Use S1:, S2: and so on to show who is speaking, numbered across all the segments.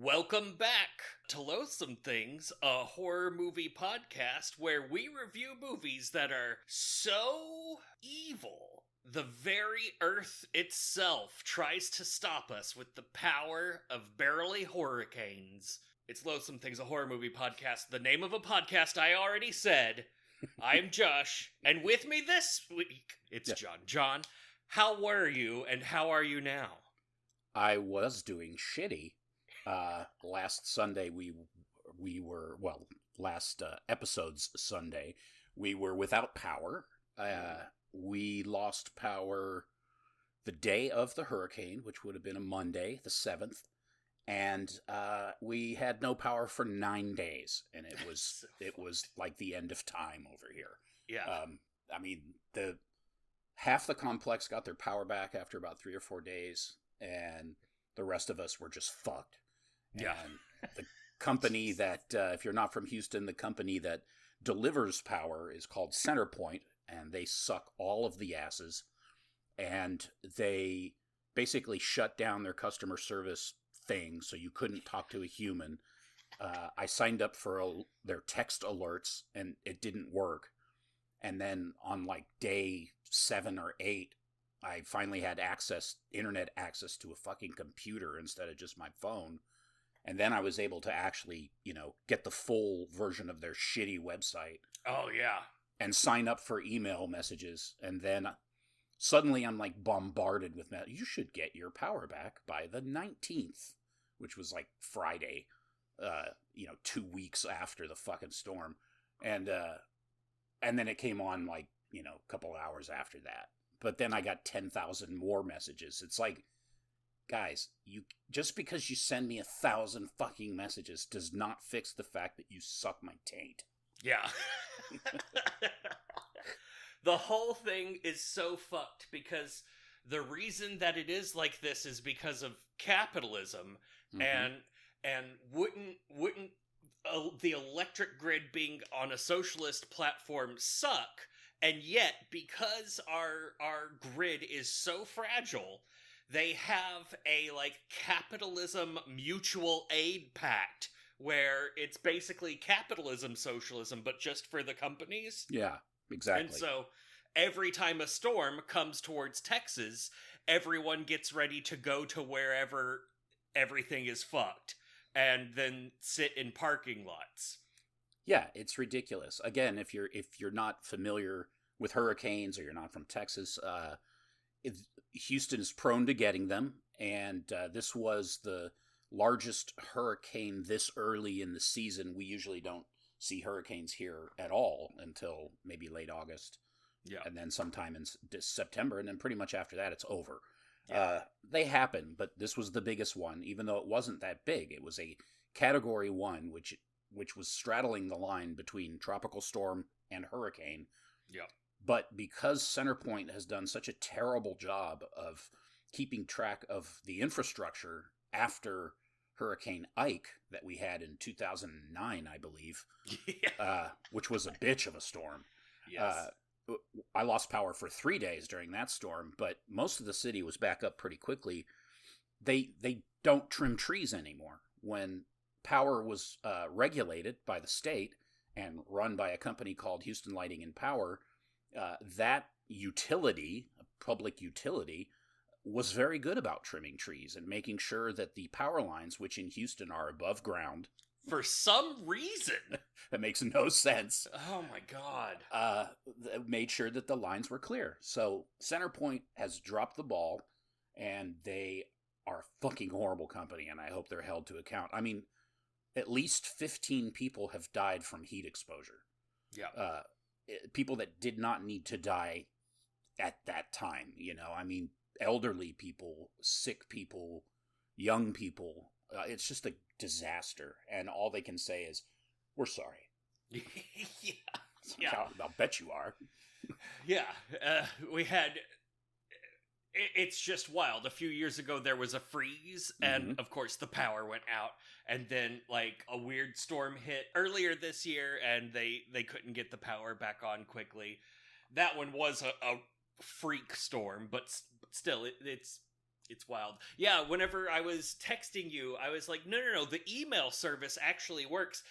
S1: Welcome back to Loathsome Things, a horror movie podcast where we review movies that are so evil, the very earth itself tries to stop us with the power of barely hurricanes. It's Loathsome Things, a horror movie podcast, the name of a podcast I already said. I'm Josh, and with me this week, it's John. John, how were you, and how are you now?
S2: I was doing shitty. Last Sunday last episode's Sunday, we were without power. We lost power the day of the hurricane, which would have been a Monday, the 7th, and we had no power for 9 days, and it was like the end of time over here.
S1: Yeah.
S2: Half the complex got their power back after about 3 or 4 days, and the rest of us were just fucked.
S1: Yeah.
S2: And the company that, if you're not from Houston, the company that delivers power is called CenterPoint, and they suck all of the asses, and they basically shut down their customer service thing, so you couldn't talk to a human. I signed up for their text alerts, and it didn't work. And then on like day 7 or 8, I finally had internet access to a fucking computer instead of just my phone. And then I was able to actually, get the full version of their shitty website.
S1: Oh, yeah.
S2: And sign up for email messages. And then suddenly I'm like bombarded with you should get your power back by the 19th, which was like Friday, 2 weeks after the fucking storm. And then it came on like, a couple hours after that. But then I got 10,000 more messages. It's like, guys, just because you send me 1,000 fucking messages does not fix the fact that you suck my taint.
S1: Yeah. The whole thing is so fucked because the reason that it is like this is because of capitalism. Mm-hmm. and wouldn't the electric grid being on a socialist platform suck? And yet, because our grid is so fragile, they have a, capitalism mutual aid pact where it's basically capitalism socialism, but just for the companies.
S2: Yeah, exactly.
S1: And so, every time a storm comes towards Texas, everyone gets ready to go to wherever everything is fucked, and then sit in parking lots.
S2: Yeah, it's ridiculous. Again, if you're not familiar with hurricanes or you're not from Texas, Houston is prone to getting them, and this was the largest hurricane this early in the season. We usually don't see hurricanes here at all until maybe late August, and then sometime in September, and then pretty much after that it's over. Yeah. They happen, but this was the biggest one, even though it wasn't that big. It was a Category 1, which was straddling the line between tropical storm and hurricane.
S1: Yeah.
S2: But because CenterPoint has done such a terrible job of keeping track of the infrastructure after Hurricane Ike that we had in 2009, I believe, which was a bitch of a storm.
S1: Yes.
S2: I lost power for 3 days during that storm, but most of the city was back up pretty quickly. They don't trim trees anymore. When power was regulated by the state and run by a company called Houston Lighting and Power, that utility, a public utility, was very good about trimming trees and making sure that the power lines, which in Houston are above ground,
S1: for some reason
S2: that makes no sense.
S1: Oh my God.
S2: Made sure that the lines were clear. So CenterPoint has dropped the ball, and they are a fucking horrible company, and I hope they're held to account. I mean, at least 15 people have died from heat exposure.
S1: Yeah.
S2: People that did not need to die at that time, I mean, elderly people, sick people, young people. It's just a disaster, and all they can say is, "We're sorry."
S1: Yeah.
S2: I'll bet you are.
S1: Yeah. We had... It's just wild. A few years ago, there was a freeze, and of course, the power went out. And then, a weird storm hit earlier this year, and they couldn't get the power back on quickly. That one was a freak storm, but still, it's It's wild. Yeah, whenever I was texting you, I was like, no, the email service actually works.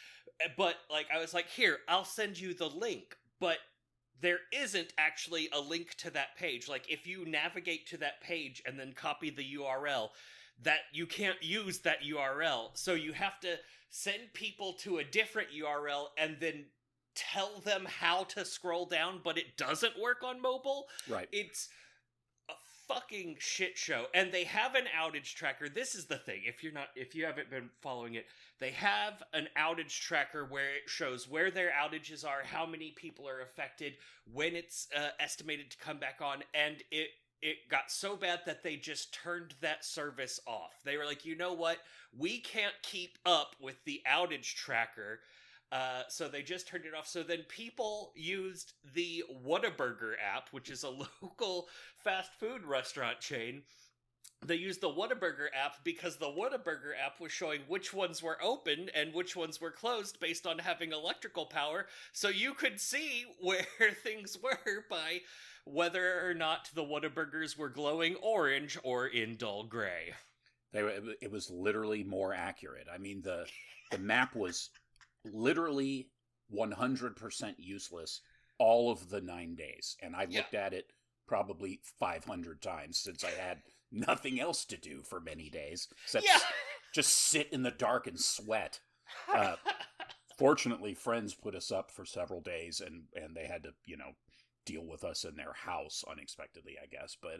S1: But, like, I was like, here, I'll send you the link. But there isn't actually a link to that page. Like, if you navigate to that page and then copy the URL, that you can't use that URL. So you have to send people to a different URL and then tell them how to scroll down, but it doesn't work on mobile.
S2: Right.
S1: It's a fucking shit show. And they have an outage tracker. This is the thing. If you haven't been following it, they have an outage tracker where it shows where their outages are, how many people are affected, when it's estimated to come back on, and it got so bad that they just turned that service off. They were like, you know what? We can't keep up with the outage tracker. So they just turned it off. So then people used the Whataburger app, which is a local fast food restaurant chain. They used the Whataburger app because the Whataburger app was showing which ones were open and which ones were closed based on having electrical power. So you could see where things were by whether or not the Whataburgers were glowing orange or in dull gray.
S2: It was literally more accurate. I mean, the map was literally 100% useless all of the 9 days. And I looked at it probably 500 times since I had nothing else to do for many days except just sit in the dark and sweat. Fortunately, friends put us up for several days and they had to, deal with us in their house unexpectedly, I guess. But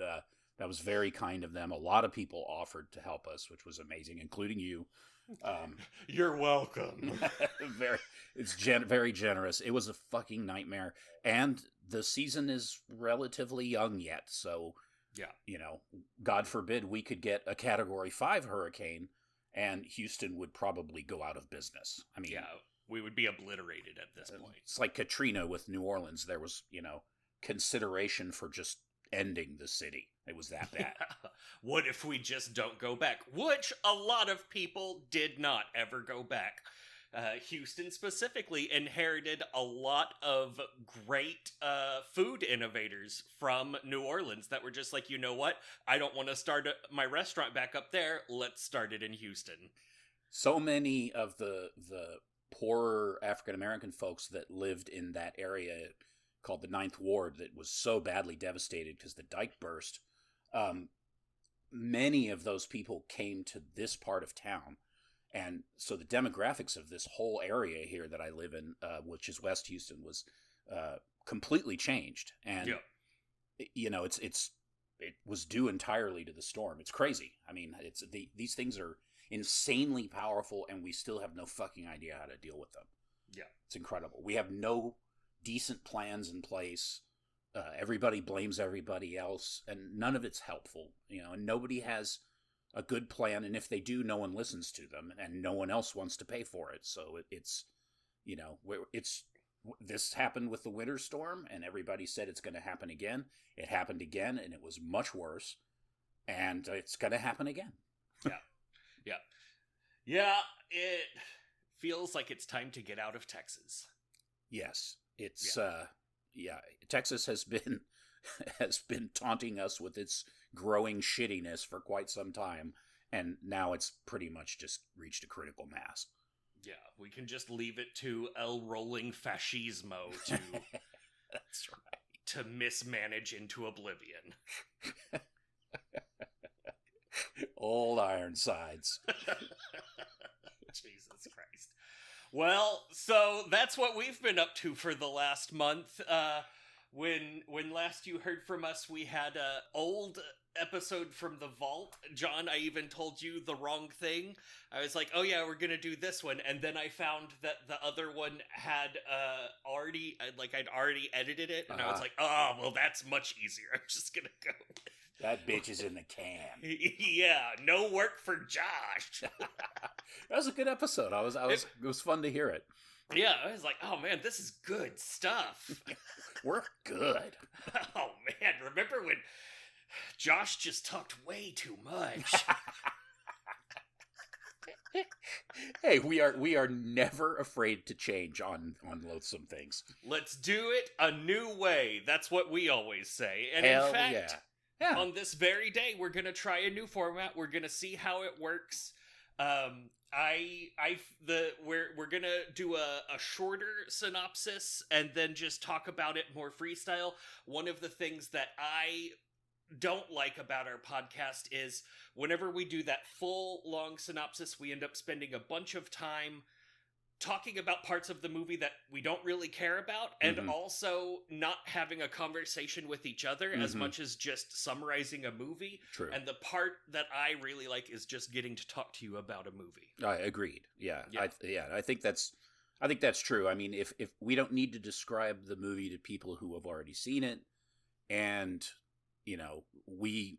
S2: that was very kind of them. A lot of people offered to help us, which was amazing, including you.
S1: You're welcome.
S2: It's very generous. It was a fucking nightmare, and the season is relatively young yet, so God forbid we could get a Category 5 hurricane, and Houston would probably go out of business. I mean,
S1: we would be obliterated at this point.
S2: It's like Katrina with New Orleans. There was, consideration for just ending the city. It was that bad.
S1: What if we just don't go back? Which a lot of people did not ever go back. Houston specifically inherited a lot of great food innovators from New Orleans that were just like, you know what? I don't want to start my restaurant back up there. Let's start it in Houston.
S2: So many of the poorer African-American folks that lived in that area called the Ninth Ward that was so badly devastated because the dike burst. Many of those people came to this part of town. And so the demographics of this whole area here that I live in, which is West Houston, was completely changed. And, it was due entirely to the storm. It's crazy. I mean, these things are insanely powerful, and we still have no fucking idea how to deal with them.
S1: Yeah.
S2: It's incredible. We have no decent plans in place. Everybody blames everybody else, and none of it's helpful, and nobody has a good plan, and if they do, no one listens to them, and no one else wants to pay for it. So this happened with the winter storm, and everybody said it's going to happen again. It happened again, and it was much worse, and it's going to happen again.
S1: Yeah, it feels like it's time to get out of Texas.
S2: Yes, it's Texas has been taunting us with its growing shittiness for quite some time, and now it's pretty much just reached a critical mass.
S1: Yeah, we can just leave it to El Rolling Fascismo to
S2: that's right,
S1: to mismanage into oblivion.
S2: Old Ironsides.
S1: Jesus Christ. Well, so that's what we've been up to for the last month. When last you heard from us, we had an old episode from the vault. John, I even told you the wrong thing. I was like, oh yeah, we're gonna do this one, and then I found that the other one had I'd already edited it, and I was like, oh, well, that's much easier. I'm just gonna go with
S2: that bitch is in the can.
S1: Yeah, no work for Josh.
S2: That was a good episode. It was fun to hear it.
S1: Yeah, I was like, oh man, this is good stuff.
S2: We're good.
S1: Oh man, remember when Josh just talked way too much?
S2: Hey, we are never afraid to change on loathsome things.
S1: Let's do it a new way. That's what we always say. And
S2: Hell
S1: in fact,
S2: yeah. Yeah.
S1: On this very day, we're gonna try a new format. We're gonna see how it works. We're gonna do a shorter synopsis and then just talk about it more freestyle. One of the things that I don't like about our podcast is whenever we do that full long synopsis, we end up spending a bunch of time talking about parts of the movie that we don't really care about, and also not having a conversation with each other as much as just summarizing a movie.
S2: True.
S1: And the part that I really like is just getting to talk to you about a movie.
S2: I agreed. Yeah. I think that's true. I mean, if we don't need to describe the movie to people who have already seen it, and we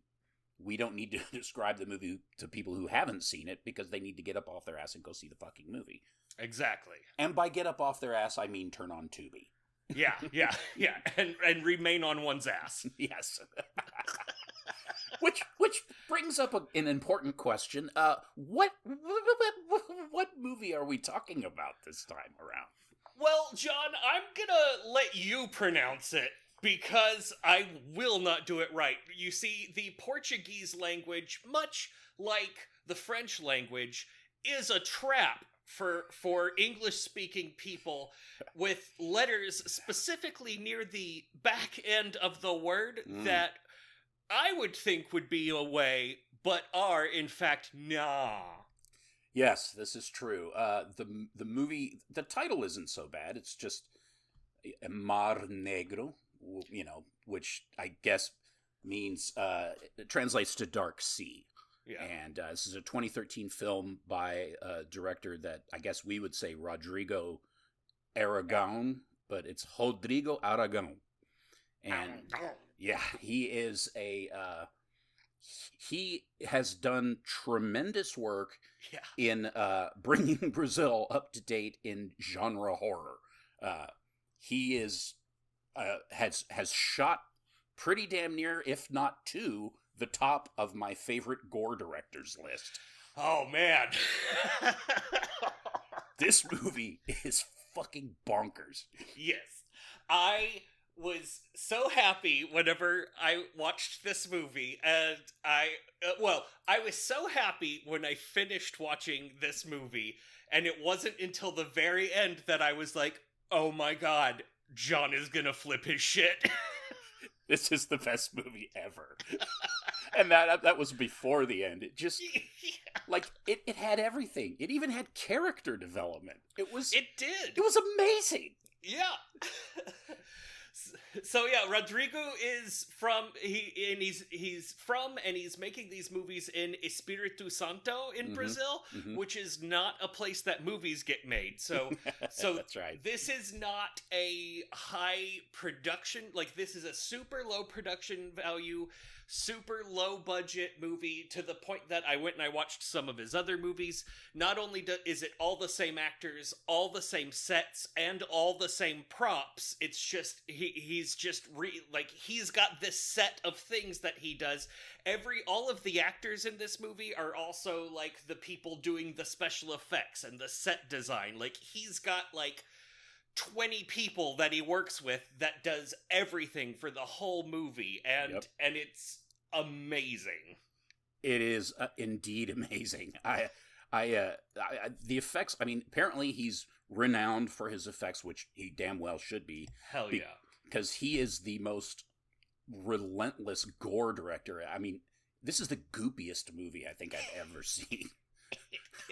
S2: don't need to describe the movie to people who haven't seen it because they need to get up off their ass and go see the fucking movie.
S1: Exactly.
S2: And by get up off their ass, I mean turn on Tubi.
S1: Yeah, and remain on one's ass.
S2: Yes. Which brings up an important question. What movie are we talking about this time around?
S1: Well, John, I'm gonna let you pronounce it, because I will not do it right. You see, the Portuguese language, much like the French language, is a trap for English-speaking people, with letters specifically near the back end of the word that I would think would be a way, but are, in fact, nah.
S2: Yes, this is true. The movie, the title isn't so bad. It's just Mar Negro, which I guess means, it translates to Dark Sea.
S1: Yeah.
S2: And this is a 2013 film by a director that I guess we would say Rodrigo Aragão, but it's Rodrigo Aragão. And yeah, he has done tremendous work in bringing Brazil up to date in genre horror. He has shot pretty damn near, if not to, the top of my favorite gore directors list.
S1: Oh, man.
S2: This movie is fucking bonkers.
S1: Yes. I was so happy whenever I watched this movie, and I was so happy when I finished watching this movie, and it wasn't until the very end that I was like, oh my god, John is gonna flip his shit.
S2: This is the best movie ever. And that was before the end. It just, it had everything. It even had character development. It
S1: did.
S2: It was amazing.
S1: Yeah. So yeah, Rodrigo is he's making these movies in Espirito Santo in Brazil, which is not a place that movies get made. So
S2: that's right.
S1: This is not a high production, this is a super low production value, super low budget movie, to the point that I went and I watched some of his other movies. Not only is it all the same actors, all the same sets, and all the same props, it's just he's got this set of things that he does. All of the actors in this movie are also the people doing the special effects and the set design. He's got 20 people that he works with that does everything for the whole movie, and it's amazing.
S2: It is indeed amazing. The effects, I mean, apparently he's renowned for his effects, which he damn well should be.
S1: Hell yeah.
S2: Because he is the most relentless gore director. I mean, this is the goopiest movie I think I've ever seen.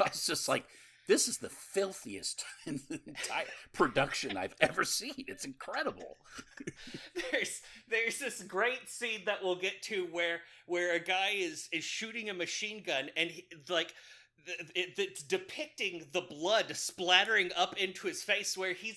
S2: I was just like, this is the filthiest entire production I've ever seen. It's incredible.
S1: There's this great scene that we'll get to where a guy is shooting a machine gun, and it's depicting the blood splattering up into his face, where he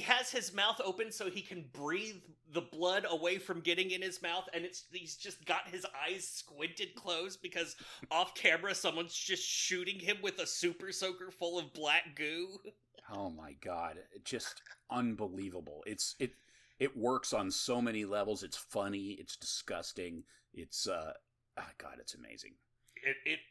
S1: has his mouth open so he can breathe the blood away from getting in his mouth, and he's just got his eyes squinted closed because off camera someone's just shooting him with a super soaker full of black goo.
S2: Oh my god, just unbelievable. It works on so many levels. It's funny, it's disgusting, it's god, it's amazing.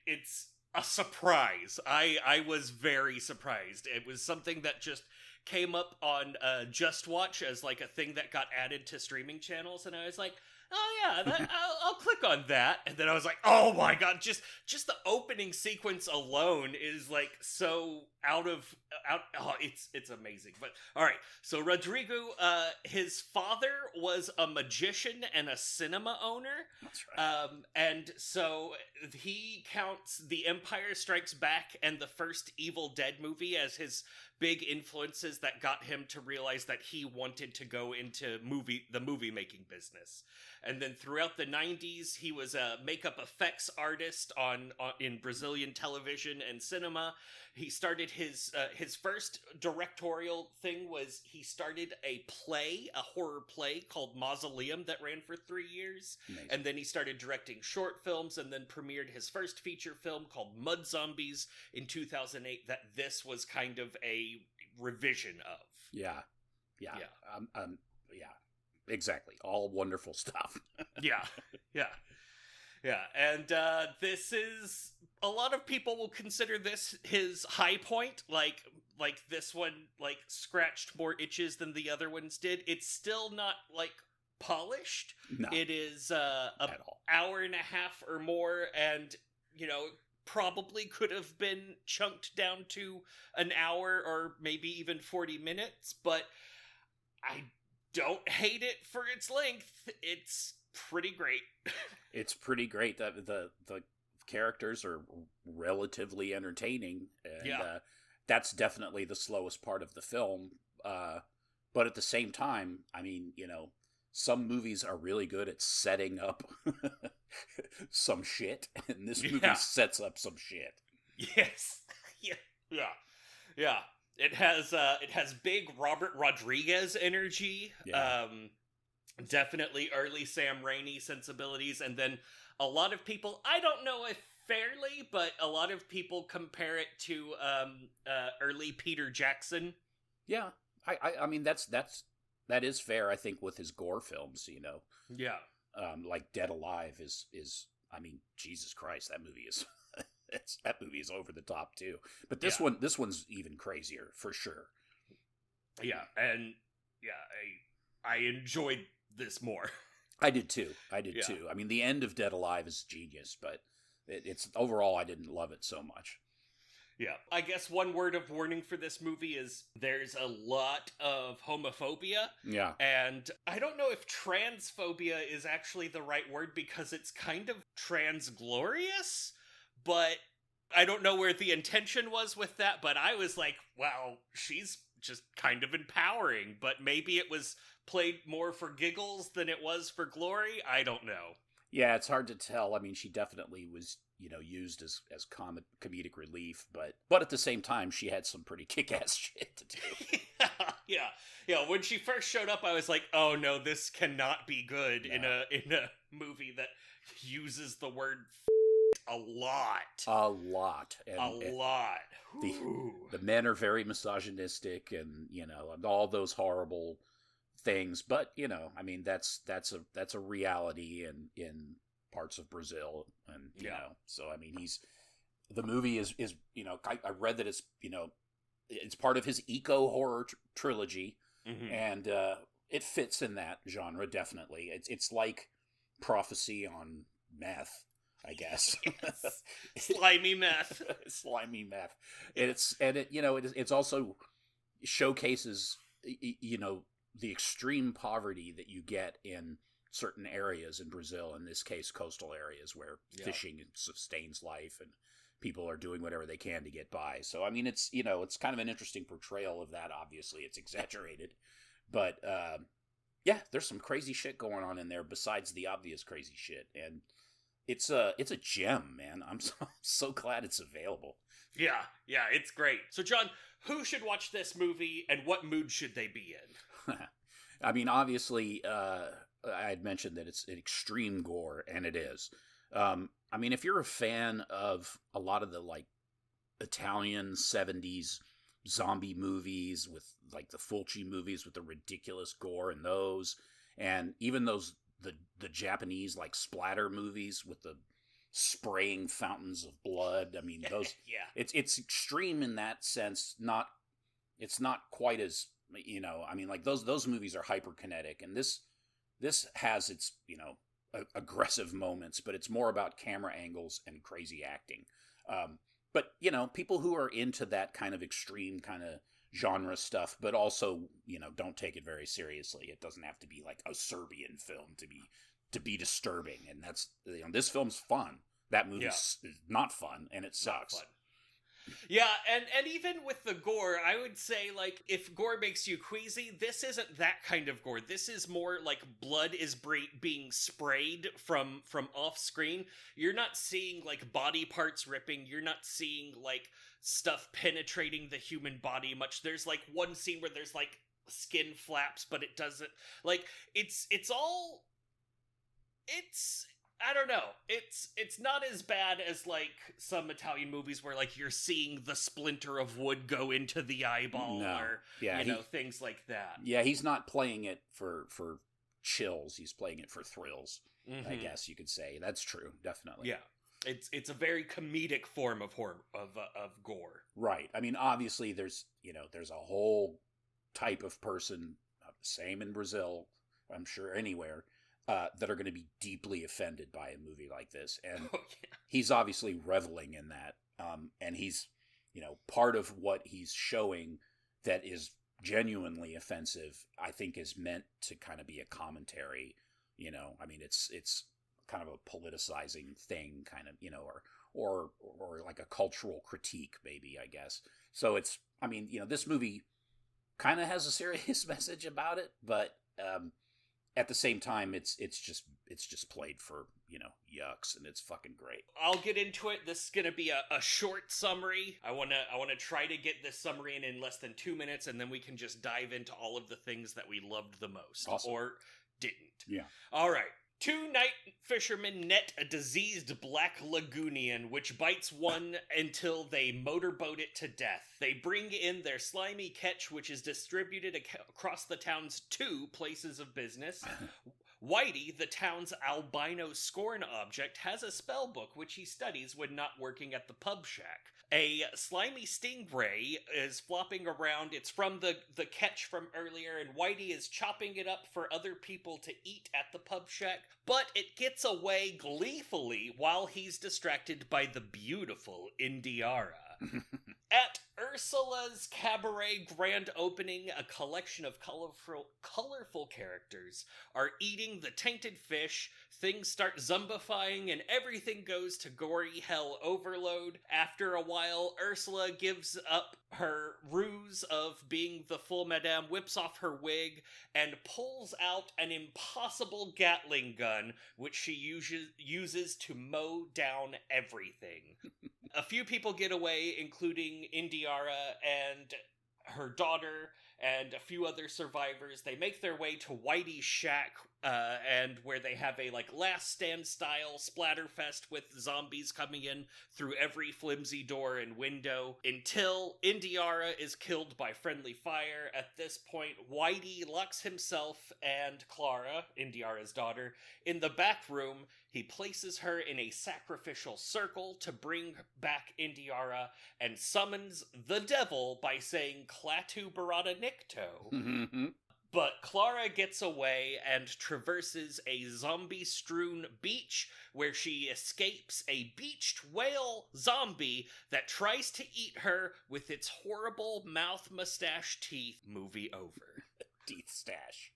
S1: It's a surprise. I was very surprised. It was something that just came up on Just Watch as a thing that got added to streaming channels, and I was like, oh yeah, I'll click on that. And then I was like, oh my god, just the opening sequence alone is like so out. Oh, it's amazing. But all right, so Rodrigo, his father was a magician and a cinema owner.
S2: That's right.
S1: And so he counts The Empire Strikes Back and the first Evil Dead movie as his big influences that got him to realize that he wanted to go into the movie making business. And then throughout the 90s, he was a makeup effects artist in Brazilian television and cinema. He started his first directorial thing was he started a horror play called Mausoleum that ran for 3 years.
S2: Amazing.
S1: And then he started directing short films and then premiered his first feature film called Mud Zombies in 2008 that this was kind of a revision of.
S2: Yeah. Exactly. All wonderful stuff.
S1: Yeah. And this is, a lot of people will consider this his high point. Like this one, like, scratched more itches than the other ones did. It's still not, like, polished.
S2: No.
S1: It is an hour and a half or more, and, you know, probably could have been chunked down to an hour or maybe even 40 minutes, but I don't hate it for its length. It's pretty great.
S2: It's pretty great. The characters are relatively entertaining, and that's definitely the slowest part of the film. But at the same time, I mean, you know, some movies are really good at setting up some shit, and this movie sets up some shit.
S1: Yes. Yeah. It has big Robert Rodriguez energy.
S2: Yeah.
S1: Definitely early Sam Raimi sensibilities, and then a lot of people, I don't know if fairly, but a lot of people compare it to early Peter Jackson.
S2: Yeah. I mean that is fair, I think, with his gore films, you know.
S1: Yeah.
S2: Like Dead Alive is I mean, Jesus Christ, that movie is that movie is over the top too. But this one's even crazier for sure.
S1: Yeah, and I enjoyed this more.
S2: I did too. I mean, the end of Dead Alive is genius, but it's overall I didn't love it so much.
S1: Yeah. I guess one word of warning for this movie is there's a lot of homophobia.
S2: Yeah.
S1: And I don't know if transphobia is actually the right word because it's kind of transglorious, but I don't know where the intention was with that, but I was like, well, she's just kind of empowering, but maybe it was played more for giggles than it was for glory. I don't know.
S2: Yeah, it's hard to tell. I mean, she definitely was, you know, used as comedic relief, but at the same time, she had some pretty kick-ass shit to do. Yeah. When she first showed up, I was like, "Oh no, this cannot be good in a movie that uses the word a lot." And
S1: a lot.
S2: The men are very misogynistic, and you know, all those horrible things. But you know, I mean, that's a reality in parts of Brazil, and you know, so I mean, the movie is you know, I read that it's, you know, it's part of his eco horror trilogy, and it fits in that genre definitely. It's like Prophecy on meth, I guess.
S1: Yes. Slimy meth.
S2: Slimy meth. It's also showcases, you know, the extreme poverty that you get in certain areas in Brazil, in this case coastal areas where fishing sustains life and people are doing whatever they can to get by. So I mean, it's, you know, it's kind of an interesting portrayal of that. Obviously it's exaggerated, but there's some crazy shit going on in there besides the obvious crazy shit, and it's a gem, man. I'm so glad it's available. Yeah,
S1: it's great. So John, who should watch this movie and what mood should they be in?
S2: I mean, obviously, I had mentioned that it's an extreme gore, and it is. I mean, if you're a fan of a lot of the, like, Italian 70s zombie movies with, like, the Fulci movies with the ridiculous gore in those, and even those, the Japanese, like, splatter movies with the spraying fountains of blood. I mean, those, it's extreme in that sense. It's not quite as, you know, I mean, like, those movies are hyperkinetic, and this This has its, aggressive moments, but it's more about camera angles and crazy acting. But, people who are into that kind of extreme kind of genre stuff, but also, don't take it very seriously. It doesn't have to be like a Serbian film to be disturbing. And that's, this film's fun. That movie's not fun, and it sucks.
S1: Yeah, and even with the gore, I would say, like, if gore makes you queasy, this isn't that kind of gore. This is more like blood is being sprayed from off screen. You're not seeing, like, body parts ripping. You're not seeing, like, stuff penetrating the human body much. There's, like, one scene where there's, like, skin flaps, but it doesn't, like, it's I don't know. It's not as bad as, like, some Italian movies where, like, you're seeing the splinter of wood go into the eyeball or, things like that.
S2: Yeah, he's not playing it for chills. He's playing it for thrills, I guess you could say. That's true, definitely.
S1: Yeah. It's a very comedic form of horror, of gore.
S2: Right. I mean, obviously there's a whole type of person, same in Brazil, I'm sure anywhere, that are going to be deeply offended by a movie like this. And he's obviously reveling in that. And he's, part of what he's showing that is genuinely offensive, I think is meant to kind of be a commentary, I mean, it's kind of a politicizing thing, kind of, or like a cultural critique, maybe, I guess. So it's, I mean, this movie kind of has a serious message about it, but, at the same time, it's just played for, yucks, and it's fucking great.
S1: I'll get into it. This is going to be a short summary. I want to try to get this summary in less than 2 minutes, and then we can just dive into all of the things that we loved the most.
S2: Awesome.
S1: Or didn't.
S2: Yeah.
S1: All right. 2 night fishermen net a diseased black lagoonian, which bites one until they motorboat it to death. They bring in their slimy catch, which is distributed across the town's 2 places of business. Whitey, the town's albino scorn object, has a spell book which he studies when not working at the pub shack. A slimy stingray is flopping around. It's from the catch from earlier, and Whitey is chopping it up for other people to eat at the pub shack, but it gets away gleefully while he's distracted by the beautiful Indiara. At Ursula's Cabaret grand opening, a collection of colorful characters are eating the tainted fish, things start zombifying, and everything goes to gory hell overload. After a while, Ursula gives up her ruse of being the full madame, whips off her wig, and pulls out an impossible Gatling gun, which she uses to mow down everything. A few people get away, including Indiara and her daughter and a few other survivors. They make their way to Whitey's shack, and where they have a, like, Last Stand style splatterfest with zombies coming in through every flimsy door and window until Indiara is killed by friendly fire. At this point, Whitey locks himself and Clara, Indiara's daughter, in the back room. He places her in a sacrificial circle to bring back Indiara and summons the devil by saying Klaatu Barada Nikto. But Clara gets away and traverses a zombie-strewn beach where she escapes a beached whale zombie that tries to eat her with its horrible mouth mustache teeth. Movie over.
S2: Teeth stash.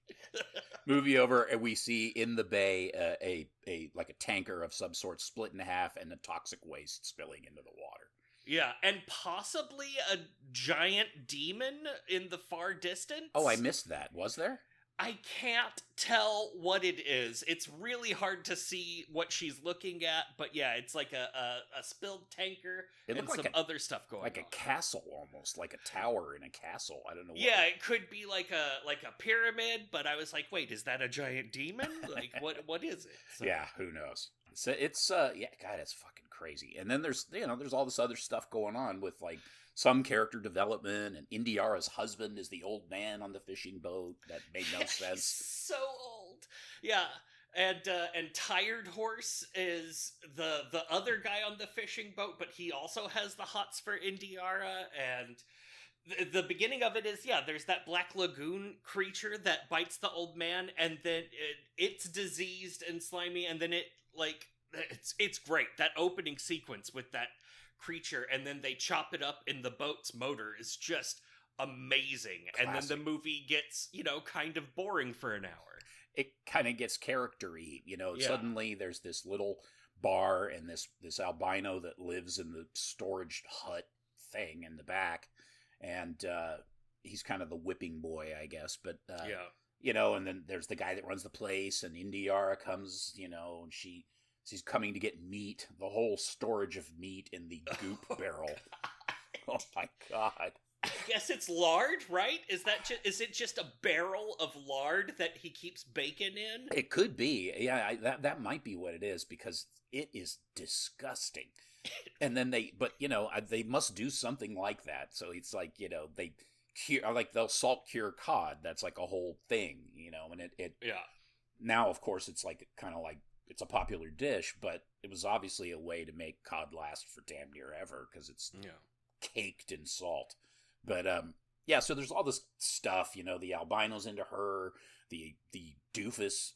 S2: Movie over, and we see in the bay a like a tanker of some sort split in half and the toxic waste spilling into the water.
S1: Yeah, and possibly a giant demon in the far distance.
S2: Oh, I missed that. Was there?
S1: I can't tell what it is. It's really hard to see what she's looking at, but yeah, it's like a spilled tanker and some other stuff going on.
S2: Like a castle almost, like a tower in a castle. I don't know.
S1: Yeah, it could be like a pyramid, but I was like, wait, is that a giant demon? Like, what is it? So,
S2: yeah, who knows? It's yeah, God, it's fucking crazy. And then there's all this other stuff going on with, like, some character development, and Indiara's husband is the old man on the fishing boat. That made no sense.
S1: So old. Yeah. And Tired Horse is the other guy on the fishing boat, but he also has the hots for Indiara, and the beginning of it is, there's that black lagoon creature that bites the old man, and then it's diseased and slimy, and then it, like, it's great. That opening sequence with that creature, and then they chop it up in the boat's motor is just amazing.
S2: Classic.
S1: And then the movie gets, kind of boring for an hour.
S2: It kind of gets character-y, Suddenly there's this little bar and this albino that lives in the storage hut thing in the back, and he's kind of the whipping boy, I guess, but and then there's the guy that runs the place, and Indiara comes, and she's coming to get meat, the whole storage of meat in the goop barrel. Oh my god.
S1: I guess it's lard, right? Is it just a barrel of lard that he keeps bacon in?
S2: It could be. Yeah, that might be what it is, because it is disgusting. And then they must do something like that. So it's like, they cure, like they'll salt cure cod. That's like a whole thing, and it now, of course, it's like kind of like it's a popular dish, but it was obviously a way to make cod last for damn near ever, because it's caked in salt. But so there's all this stuff, the albino's into her, the doofus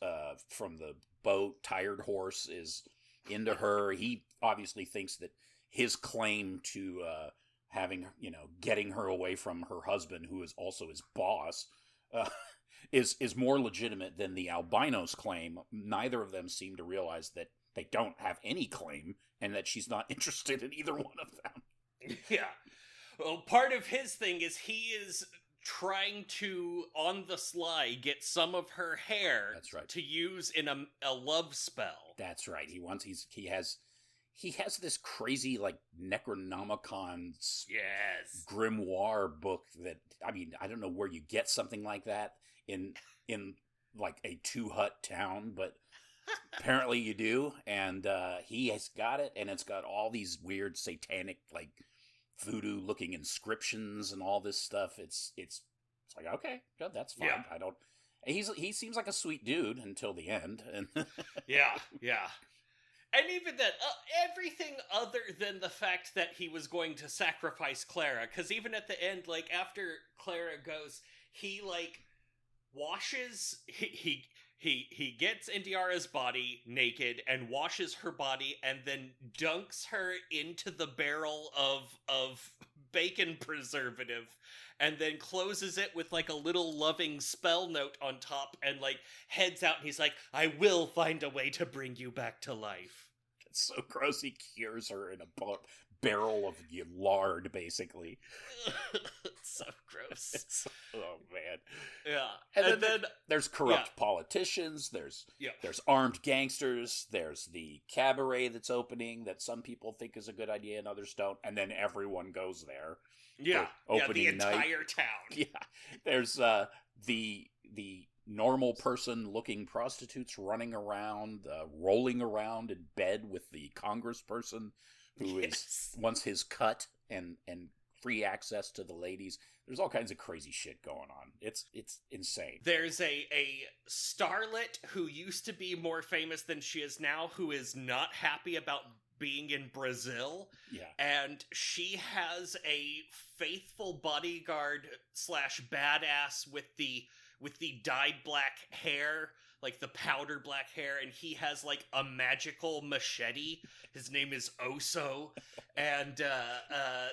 S2: from the boat, Tired Horse, is into her. He obviously thinks that his claim to having, getting her away from her husband, who is also his boss, is more legitimate than the albino's claim. Neither of them seem to realize that they don't have any claim, and that she's not interested in either one of them.
S1: Yeah. Well, part of his thing is he is trying to, on the sly, get some of her hair.
S2: That's right.
S1: To use in a love spell.
S2: That's right. He has this crazy, like, Necronomicon grimoire book that, I mean, I don't know where you get something like that in like a 2-hut town, but apparently you do. And he has got it, and it's got all these weird satanic, like, voodoo looking inscriptions and all this stuff. It's like, okay, good, that's fine. He seems like a sweet dude until the end. And
S1: yeah. And even then, everything other than the fact that he was going to sacrifice Clara, because even at the end, like, after Clara goes, he, like, washes, he gets Indiara's body naked and washes her body, and then dunks her into the barrel of bacon preservative, and then closes it with, like, a little loving spell note on top, and, like, heads out, and he's like, I will find a way to bring you back to life.
S2: It's so gross. He cures her in a barrel of lard, basically.
S1: It's so gross.
S2: Oh, man.
S1: Yeah.
S2: And then there's corrupt politicians, there's armed gangsters, there's the cabaret that's opening that some people think is a good idea and others don't, and then everyone goes there.
S1: Yeah.
S2: Opening
S1: the entire
S2: night.
S1: town.
S2: Yeah. There's the normal person looking prostitutes running around, rolling around in bed with the congressperson who wants his cut and free access to the ladies. There's all kinds of crazy shit going on. It's insane.
S1: There's a starlet who used to be more famous than she is now, who is not happy about being in Brazil.
S2: Yeah.
S1: And she has a faithful bodyguard / badass with the dyed black hair, like the powder black hair, and he has, like, a magical machete. His name is Oso, and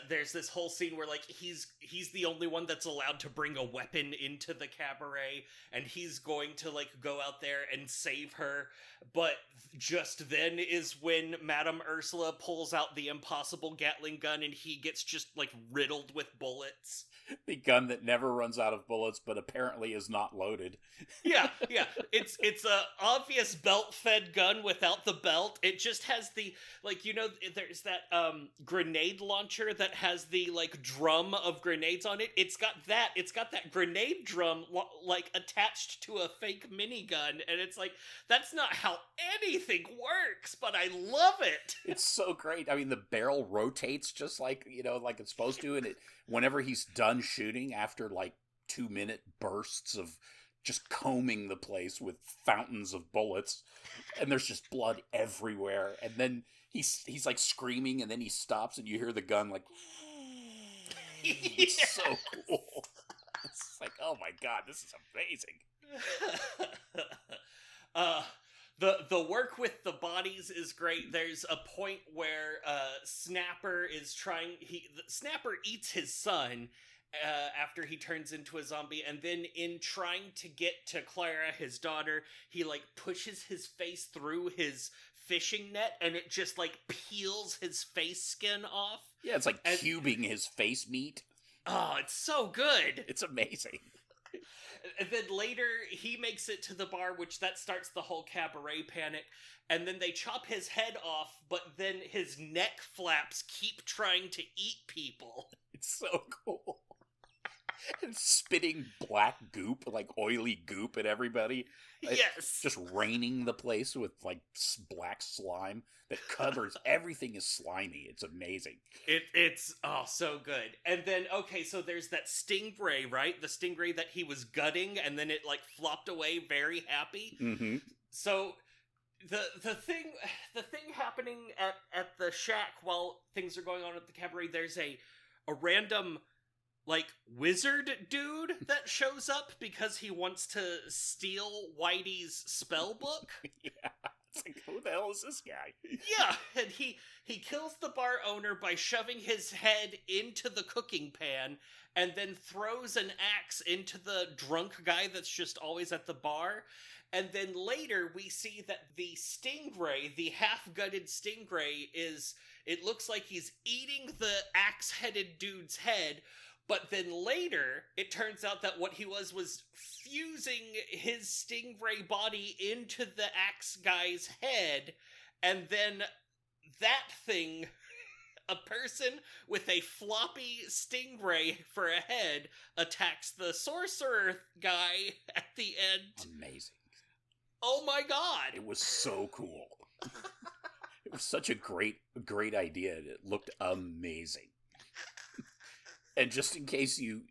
S1: there's this whole scene where, like, he's the only one that's allowed to bring a weapon into the cabaret, and he's going to, like, go out there and save her, but just then is when Madame Ursula pulls out the impossible Gatling gun, and he gets just, like, riddled with bullets.
S2: The gun that never runs out of bullets, but apparently is not loaded.
S1: Yeah. It's a obvious belt-fed gun without the belt. It just has the, like, there's that grenade launcher that has the, like, drum of grenades on it. It's got that grenade drum, like, attached to a fake minigun, and it's like, that's not how anything works, but I love it.
S2: It's so great. I mean, the barrel rotates just like, like it's supposed to, and whenever he's done shooting, after, like, 2-minute bursts of just combing the place with fountains of bullets, and there's just blood everywhere, and then he's like screaming, and then he stops, and you hear the gun, like, It's so cool. It's like, oh my god, this is amazing.
S1: The work with the bodies is great. There's a point where Snapper Snapper eats his son after he turns into a zombie, and then in trying to get to Clara, his daughter, he like pushes his face through his fishing net, and it just like peels his face skin off.
S2: Yeah, it's like cubing his face meat.
S1: Oh, it's so good.
S2: It's amazing.
S1: And then later, he makes it to the bar, which that starts the whole cabaret panic. And then they chop his head off, but then his neck flaps keep trying to eat people.
S2: It's so cool. And spitting black goop, like oily goop at everybody.
S1: Yes.
S2: Just raining the place with like black slime that covers everything is slimy. It's amazing.
S1: It's so good. And then, okay, so there's that stingray, right? The stingray that he was gutting, and then it like flopped away very happy.
S2: Mm-hmm.
S1: So the thing happening at the shack while things are going on at the cabaret, there's a random like wizard dude that shows up because he wants to steal Whitey's spell book.
S2: Yeah. It's like, who the hell is this guy?
S1: Yeah, and he kills the bar owner by shoving his head into the cooking pan and then throws an axe into the drunk guy that's just always at the bar. And then later we see that the stingray, the half-gutted stingray, it looks like he's eating the axe-headed dude's head. But then later, it turns out that what he was fusing his stingray body into the axe guy's head, and then that thing, a person with a floppy stingray for a head, attacks the sorcerer guy at the end.
S2: Amazing.
S1: Oh my god!
S2: It was so cool. It was such a great idea. It looked amazing. And just in case you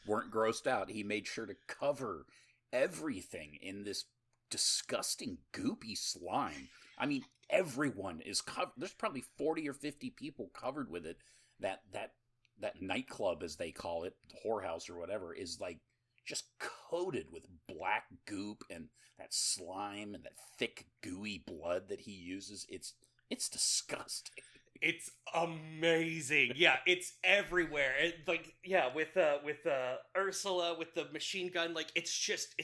S2: weren't grossed out, he made sure to cover everything in this disgusting goopy slime. I mean, everyone is covered. There's probably 40 or 50 people covered with it. That nightclub, as they call it, the whorehouse or whatever, is like just coated with black goop and that slime and that thick gooey blood that he uses. It's disgusting.
S1: It's amazing. Yeah, it's everywhere. With Ursula with the machine gun, like it's just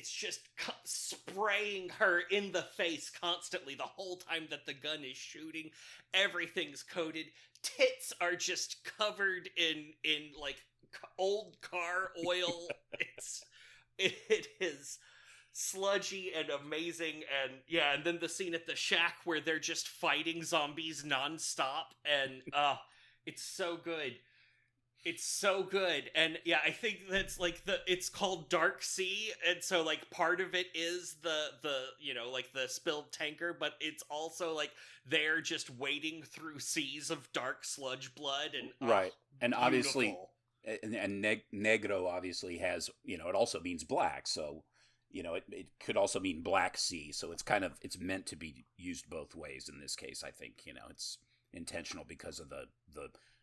S1: spraying her in the face constantly the whole time that the gun is shooting. Everything's coated. Tits are just covered in like old car oil. It is sludgy and amazing, and then the scene at the shack where they're just fighting zombies nonstop, and it's so good. It's so good. And yeah, I think that's like it's called Dark Sea, and so like part of it is the like the spilled tanker, but it's also like they're just wading through seas of dark sludge blood, and
S2: right. And
S1: beautiful.
S2: obviously and negro obviously has, it also means black, so it could also mean Black Sea, so it's meant to be used both ways in this case. I think, it's intentional because of the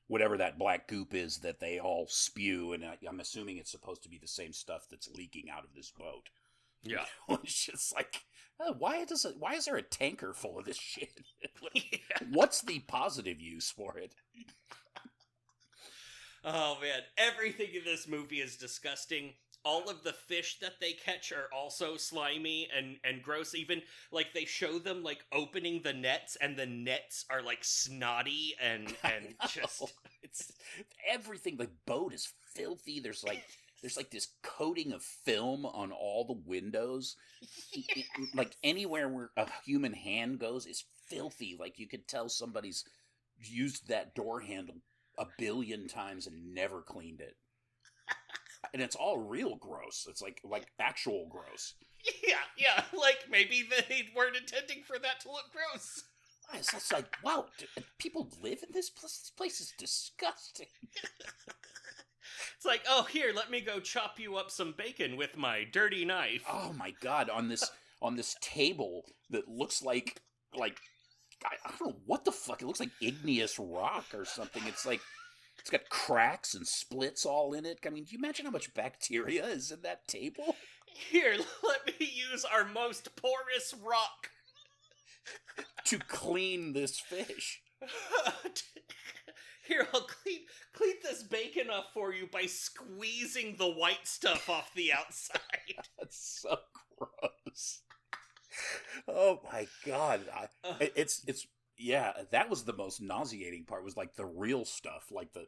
S2: whatever that black goop is that they all spew, and I'm assuming it's supposed to be the same stuff that's leaking out of this boat.
S1: Yeah.
S2: It's just like, why is there a tanker full of this shit?
S1: Yeah.
S2: What's the positive use for it?
S1: Oh man, everything in this movie is disgusting. All of the fish that they catch are also slimy and gross. Even, like, they show them, like, opening the nets, and the nets are, like, snotty and just...
S2: It's everything. The boat is filthy. There's this coating of film on all the windows. Like, anywhere where a human hand goes is filthy. Like, you could tell somebody's used that door handle a billion times and never cleaned it. And it's all real gross. It's like actual gross.
S1: Yeah. Like maybe they weren't intending for that to look gross.
S2: It's like, wow, people live in this place? This place is disgusting.
S1: It's like, oh, here, let me go chop you up some bacon with my dirty knife.
S2: Oh my god, on this table that looks like I don't know what the fuck. It looks like igneous rock or something. It's like It's got cracks and splits all in it. I mean, do you imagine how much bacteria is in that table?
S1: Here, let me use our most porous rock
S2: to clean this fish.
S1: Here, I'll clean this bacon up for you by squeezing the white stuff off the outside.
S2: That's so gross. Oh my god. It's yeah, that was the most nauseating part, was like the real stuff, like the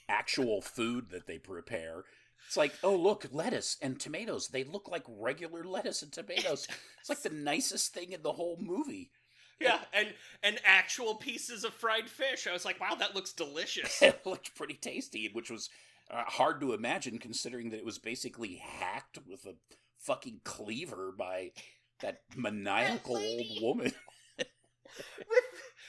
S2: actual food that they prepare. It's like, oh look, lettuce and tomatoes. They look like regular lettuce and tomatoes. It's like the nicest thing in the whole movie.
S1: Yeah, and actual pieces of fried fish. I was like, wow, that looks delicious.
S2: It looked pretty tasty, which was hard to imagine considering that it was basically hacked with a fucking cleaver by that maniacal old woman.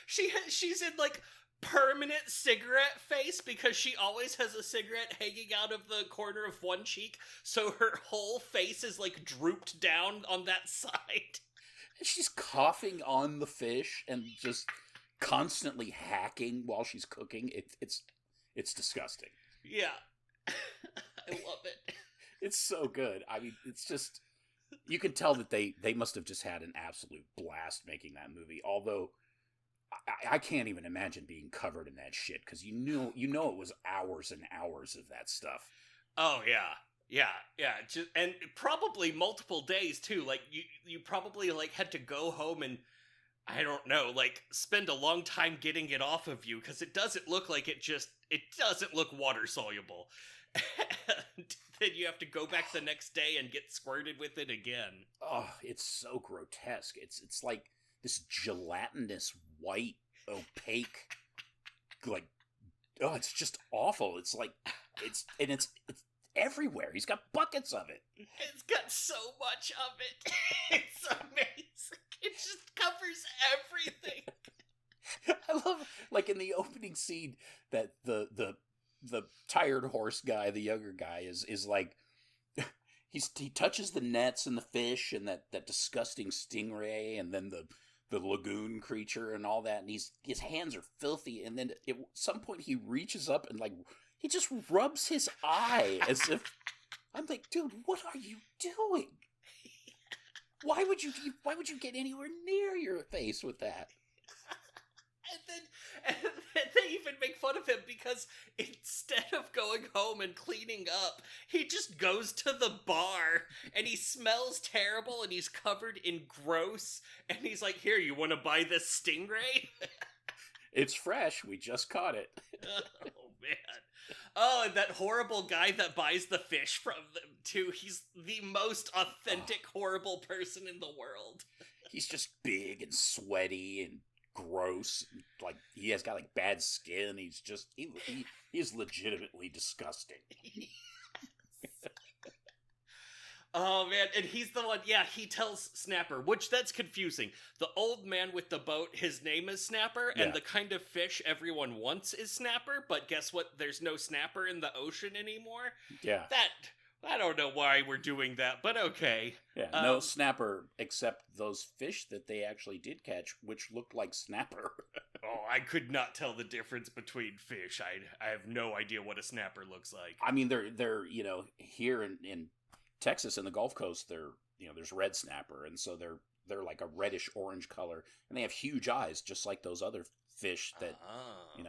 S1: She's in like permanent cigarette face because she always has a cigarette hanging out of the corner of one cheek, so her whole face is like drooped down on that side.
S2: She's coughing on the fish and just constantly hacking while she's cooking. It's disgusting.
S1: Yeah. I love it.
S2: It's so good. I mean, it's just, you can tell that they must have just had an absolute blast making that movie. Although I can't even imagine being covered in that shit, because you know it was hours and hours of that stuff.
S1: Oh yeah, and probably multiple days too. Like you probably like had to go home and, I don't know, like spend a long time getting it off of you, because it doesn't look like it doesn't look water soluble. And then you have to go back the next day and get squirted with it again.
S2: Oh, it's so grotesque. It's like this gelatinous white opaque, like, oh, it's just awful. It's like it's everywhere. He's got buckets of it.
S1: It's got so much of it. It's amazing. It just covers everything.
S2: I love, like, in the opening scene, that the tired horse guy, the younger guy, is like, he touches the nets and the fish and that disgusting stingray and then the lagoon creature and all that, and his hands are filthy, and then at some point he reaches up and, like, he just rubs his eye as if, I'm like, dude, what are you doing? Why would you get anywhere near your face with that?
S1: And then they even make fun of him because instead of going home and cleaning up, he just goes to the bar and he smells terrible and he's covered in gross, and he's like, here, you want to buy this stingray?
S2: It's fresh. We just caught it.
S1: Oh, man. Oh, and that horrible guy that buys the fish from them, too. He's the most authentic, horrible person in the world.
S2: He's just big and sweaty and gross. Like, he has got, like, bad skin. He's just, he is legitimately disgusting.
S1: Oh, man, and he's the one, yeah, he tells Snapper, which that's confusing. The old man with the boat, his name is Snapper, and the kind of fish everyone wants is Snapper, but guess what? There's no Snapper in the ocean anymore.
S2: Yeah.
S1: I don't know why we're doing that, but okay.
S2: Yeah, no Snapper except those fish that they actually did catch, which looked like Snapper.
S1: Oh, I could not tell the difference between fish. I have no idea what a Snapper looks like.
S2: I mean, they're here in Texas and the Gulf Coast, there's red snapper, and so they're like a reddish orange color, and they have huge eyes, just like those other fish that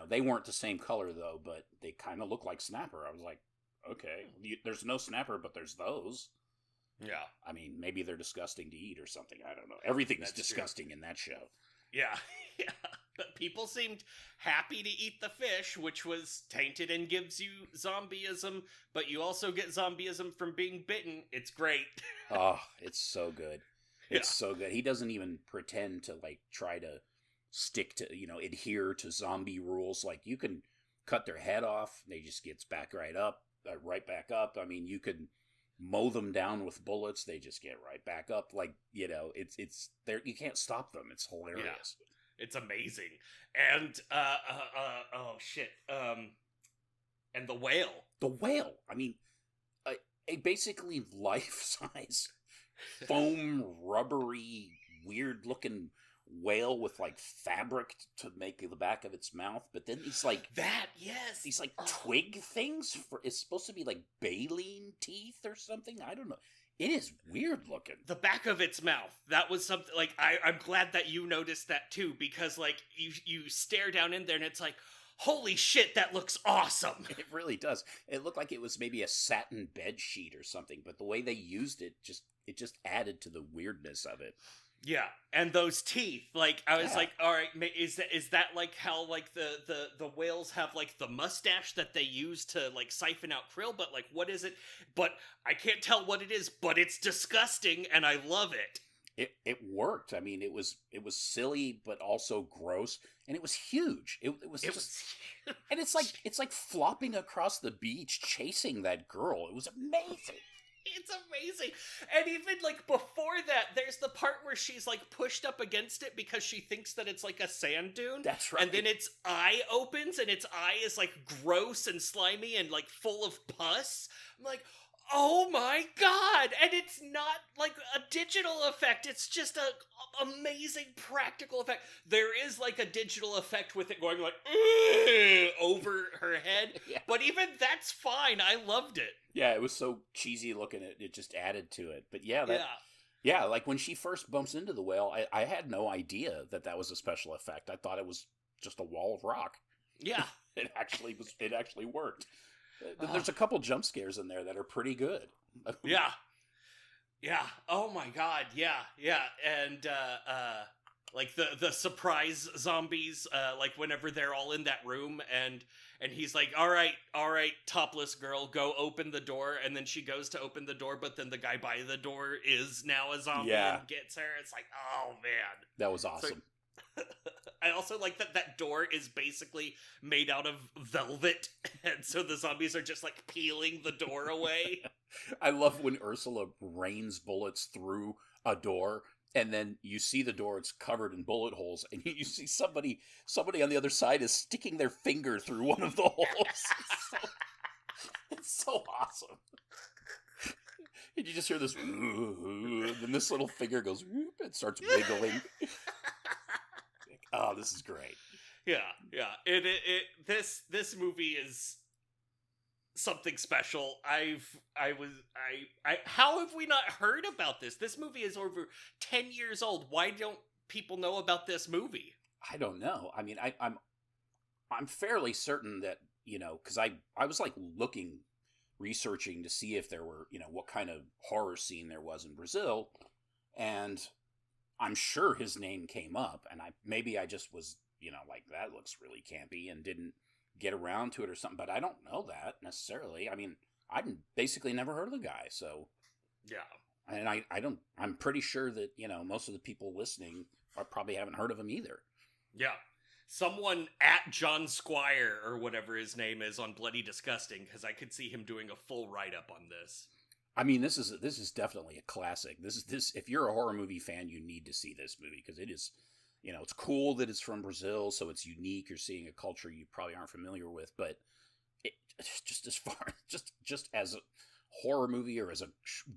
S2: they weren't the same color though, but they kind of look like snapper. I was like, okay, there's no snapper, but there's those.
S1: Yeah,
S2: I mean, maybe they're disgusting to eat or something. I don't know. Everything's disgusting in that show.
S1: Yeah, yeah. But people seemed happy to eat the fish, which was tainted and gives you zombieism, but you also get zombieism from being bitten. It's great.
S2: Oh, it's so good. It's so good. He doesn't even pretend to, like, try to stick to, adhere to zombie rules. Like, you can cut their head off, they just gets back right back up. I mean, you could mow them down with bullets, they just get right back up. Like, it's there. You can't stop them. It's hilarious.
S1: Yeah. It's amazing. And, oh shit. And the whale.
S2: The whale. I mean, a basically life-size, foam, rubbery, weird-looking whale with like fabric to make the back of its mouth, but then these like
S1: yes,
S2: these like twig things it's supposed to be like baleen teeth or something. I don't know. It is weird looking.
S1: The back of its mouth. That was something like I'm glad that you noticed that too, because like you stare down in there and it's like, holy shit, that looks awesome.
S2: It really does. It looked like it was maybe a satin bed sheet or something, but the way they used it just added to the weirdness of it.
S1: Yeah, and those teeth, like, I was like, all right, is that like how, like, the whales have, like, the mustache that they use to, like, siphon out krill, but, like, what is it? But I can't tell what it is, but it's disgusting, and I love it.
S2: It worked. I mean, it was silly, but also gross, and it was huge. It was and it's like flopping across the beach chasing that girl. It was amazing.
S1: It's amazing. And even, like, before that, there's the part where she's, like, pushed up against it because she thinks that it's, like, a sand dune.
S2: That's right.
S1: And then its eye opens, and its eye is, like, gross and slimy and, like, full of pus. I'm like, oh my god! And it's not, like, a digital effect. It's just a amazing practical effect. There is, like, a digital effect with it going, like, over her head. Yeah. But even that's fine. I loved it.
S2: Yeah, it was so cheesy looking. It just added to it. But yeah, like when she first bumps into the whale, I had no idea that was a special effect. I thought it was just a wall of rock.
S1: Yeah.
S2: It actually worked. There's a couple jump scares in there that are pretty good.
S1: Yeah. Yeah. Oh my god. Yeah. Yeah. And like the surprise zombies, like whenever they're all in that room and he's like, all right, topless girl, go open the door. And then she goes to open the door, but then the guy by the door is now a zombie and gets her. It's like, oh man.
S2: That was awesome.
S1: So, I also like that door is basically made out of velvet. And so the zombies are just like peeling the door away.
S2: I love when Ursula rains bullets through a door. And then you see the door, it's covered in bullet holes, and you see somebody on the other side is sticking their finger through one of the holes. It's so awesome. And you just hear this, and then this little finger goes, and starts wiggling. Oh, this is great.
S1: Yeah. This movie is something special. How have we not heard about this? This movie is over 10 years old. Why don't people know about this movie?
S2: I don't know. I mean, I'm fairly certain that, because I was like researching to see if there were, what kind of horror scene there was in Brazil, and I'm sure his name came up, and maybe I just was, like, that looks really campy and didn't get around to it or something, but I don't know that necessarily. I mean, I'd basically never heard of the guy, so
S1: yeah.
S2: And I'm pretty sure that, most of the people listening probably haven't heard of him either. Yeah.
S1: Someone at John Squire or whatever his name is on Bloody Disgusting, because I could see him doing a full write-up on this.
S2: I mean, this is definitely a classic. This if you're a horror movie fan, you need to see this movie because it is, it's cool that it's from Brazil, so it's unique. You're seeing a culture you probably aren't familiar with, but it's just as far just as a horror movie or as a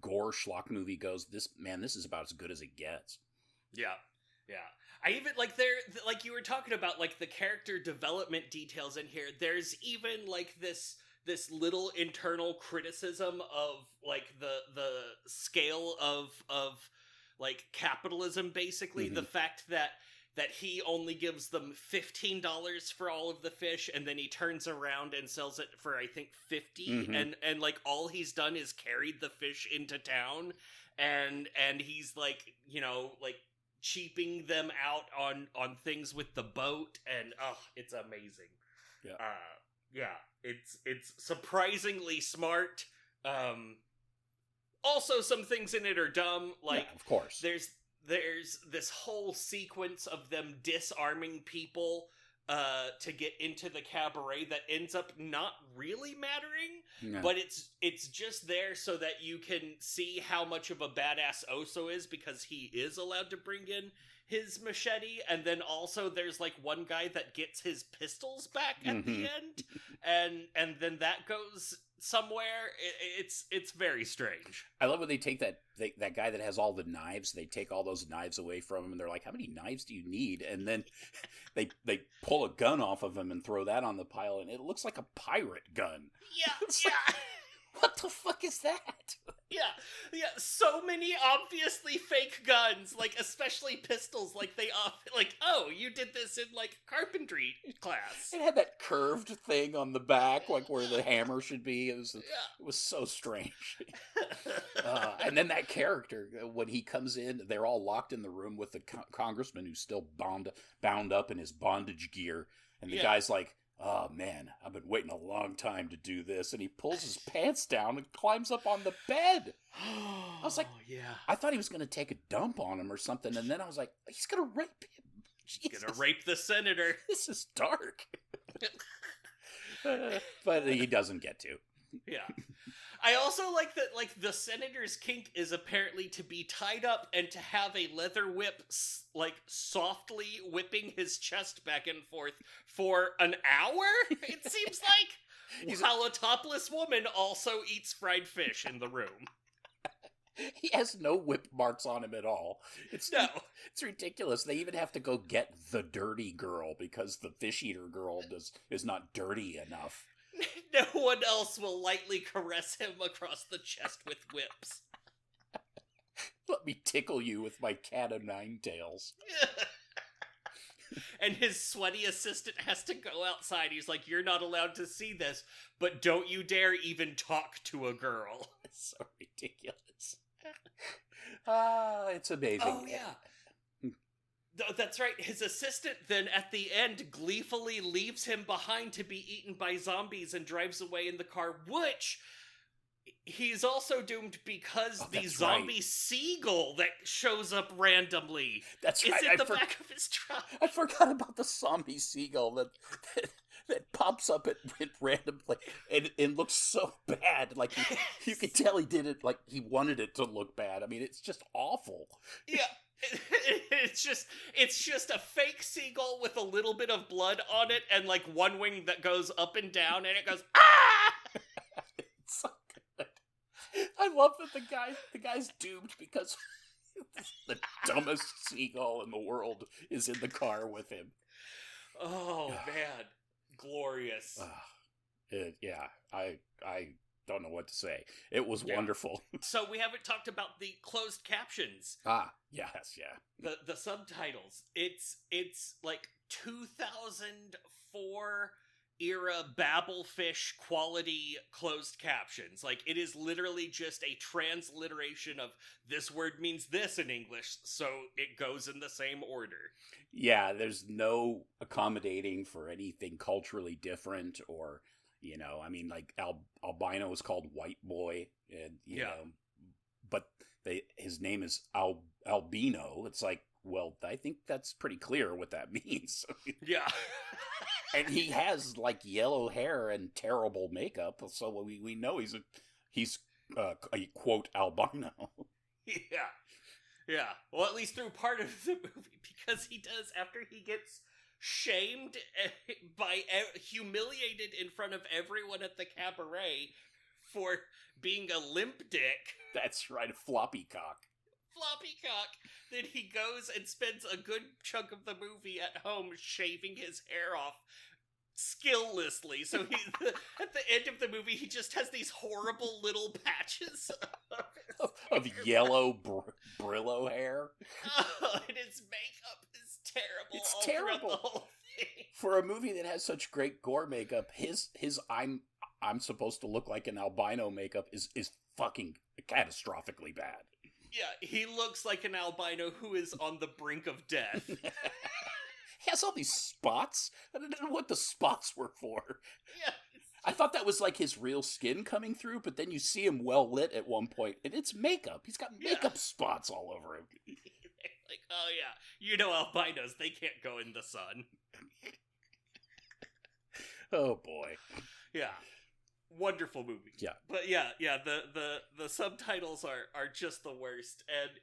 S2: gore schlock movie goes, this is about as good as it gets.
S1: Yeah. I even like you were talking about, like, the character development details in here. There's even like this little internal criticism of, like, the scale of like capitalism, basically. Mm-hmm. The fact that he only gives them $15 for all of the fish, and then he turns around and sells it for, I think, $50. Mm-hmm. And like, all he's done is carried the fish into town, and he's like, like, cheaping them out on things with the boat, and it's amazing. Yeah. It's surprisingly smart. Also, some things in it are dumb. Like,
S2: yeah, of course,
S1: there's this whole sequence of them disarming people to get into the cabaret that ends up not really mattering, but it's just there so that you can see how much of a badass Oso is, because he is allowed to bring in his machete. And then also there's like one guy that gets his pistols back at the end, and then that goes somewhere. It's very strange.
S2: I love when they take that guy that has all the knives. They take all those knives away from him, and they're like, "How many knives do you need?" And then they pull a gun off of him and throw that on the pile, and it looks like a pirate gun.
S1: Yeah,
S2: It's
S1: yeah.
S2: like, what the fuck is that?
S1: Yeah, so many obviously fake guns, like, especially pistols, like, oh, you did this in, like, carpentry class.
S2: It had that curved thing on the back, like where the hammer should be. It was so strange. And then that character, when he comes in, they're all locked in the room with the congressman who's still bound up in his bondage gear, and the guy's like, "Oh man, I've been waiting a long time to do this," and he pulls his pants down and climbs up on the bed. I was like,
S1: yeah.
S2: I thought he was going to take a dump on him or something, and then I was like, he's going to rape him. Jesus.
S1: Gonna rape the senator.
S2: This is dark. But he doesn't get to.
S1: Yeah. I also like that, like, the senator's kink is apparently to be tied up and to have a leather whip, like, softly whipping his chest back and forth for an hour, it seems like, while a topless woman also eats fried fish in the room.
S2: He has no whip marks on him at all. It's ridiculous. They even have to go get the dirty girl because the fish eater girl is not dirty enough.
S1: No one else will lightly caress him across the chest with whips.
S2: Let me tickle you with my cat o' nine tails.
S1: And his sweaty assistant has to go outside. He's like, "You're not allowed to see this, but don't you dare even talk to a girl."
S2: It's so ridiculous. It's amazing.
S1: Oh, yeah. That's right. His assistant then, at the end, gleefully leaves him behind to be eaten by zombies and drives away in the car, which he's also doomed because the zombie seagull that shows up randomly is in the back of his truck.
S2: I forgot about the zombie seagull that pops up at random and looks so bad. Like, you can tell he did it, like, he wanted it to look bad. I mean, it's just awful.
S1: Yeah. It's just a fake seagull with a little bit of blood on it and, like, one wing that goes up and down, and it goes, ah!
S2: It's so good. I love that the guy's doomed because the dumbest seagull in the world is in the car with him.
S1: Oh, man. Glorious.
S2: I don't know what to say. It was wonderful.
S1: So we haven't talked about the closed captions.
S2: Yes, yeah.
S1: The subtitles. It's like 2004 era Babelfish quality closed captions. Like, it is literally just a transliteration of this word means this in English, so it goes in the same order.
S2: Yeah, there's no accommodating for anything culturally different or, you know, I mean, like, albino is called white boy, and, you know, but his name is albino. It's like, well, I think that's pretty clear what that means.
S1: Yeah.
S2: And he has, like, yellow hair and terrible makeup, so we know he's a quote albino.
S1: Yeah. Well, at least through part of the movie, because he does, after he gets shamed humiliated in front of everyone at the cabaret for being a limp dick.
S2: That's right, floppy cock.
S1: Then he goes and spends a good chunk of the movie at home shaving his hair off skilllessly. So at the end of the movie, he just has these horrible little patches
S2: of yellow Brillo hair.
S1: And his makeup is terrible.
S2: It's terrible.
S1: The whole thing.
S2: For a movie that has such great gore makeup, his I'm supposed to look like an albino makeup is fucking catastrophically bad.
S1: Yeah, he looks like an albino who is on the brink of death.
S2: He has all these spots. I don't know what the spots were for.
S1: Yeah.
S2: I thought that was like his real skin coming through, but then you see him well lit at one point, and it's makeup. He's got makeup spots all over him.
S1: Like, oh yeah, you know albinos, they can't go in the sun.
S2: Oh boy.
S1: Yeah. Wonderful movie.
S2: Yeah.
S1: But yeah, the subtitles are just the worst. And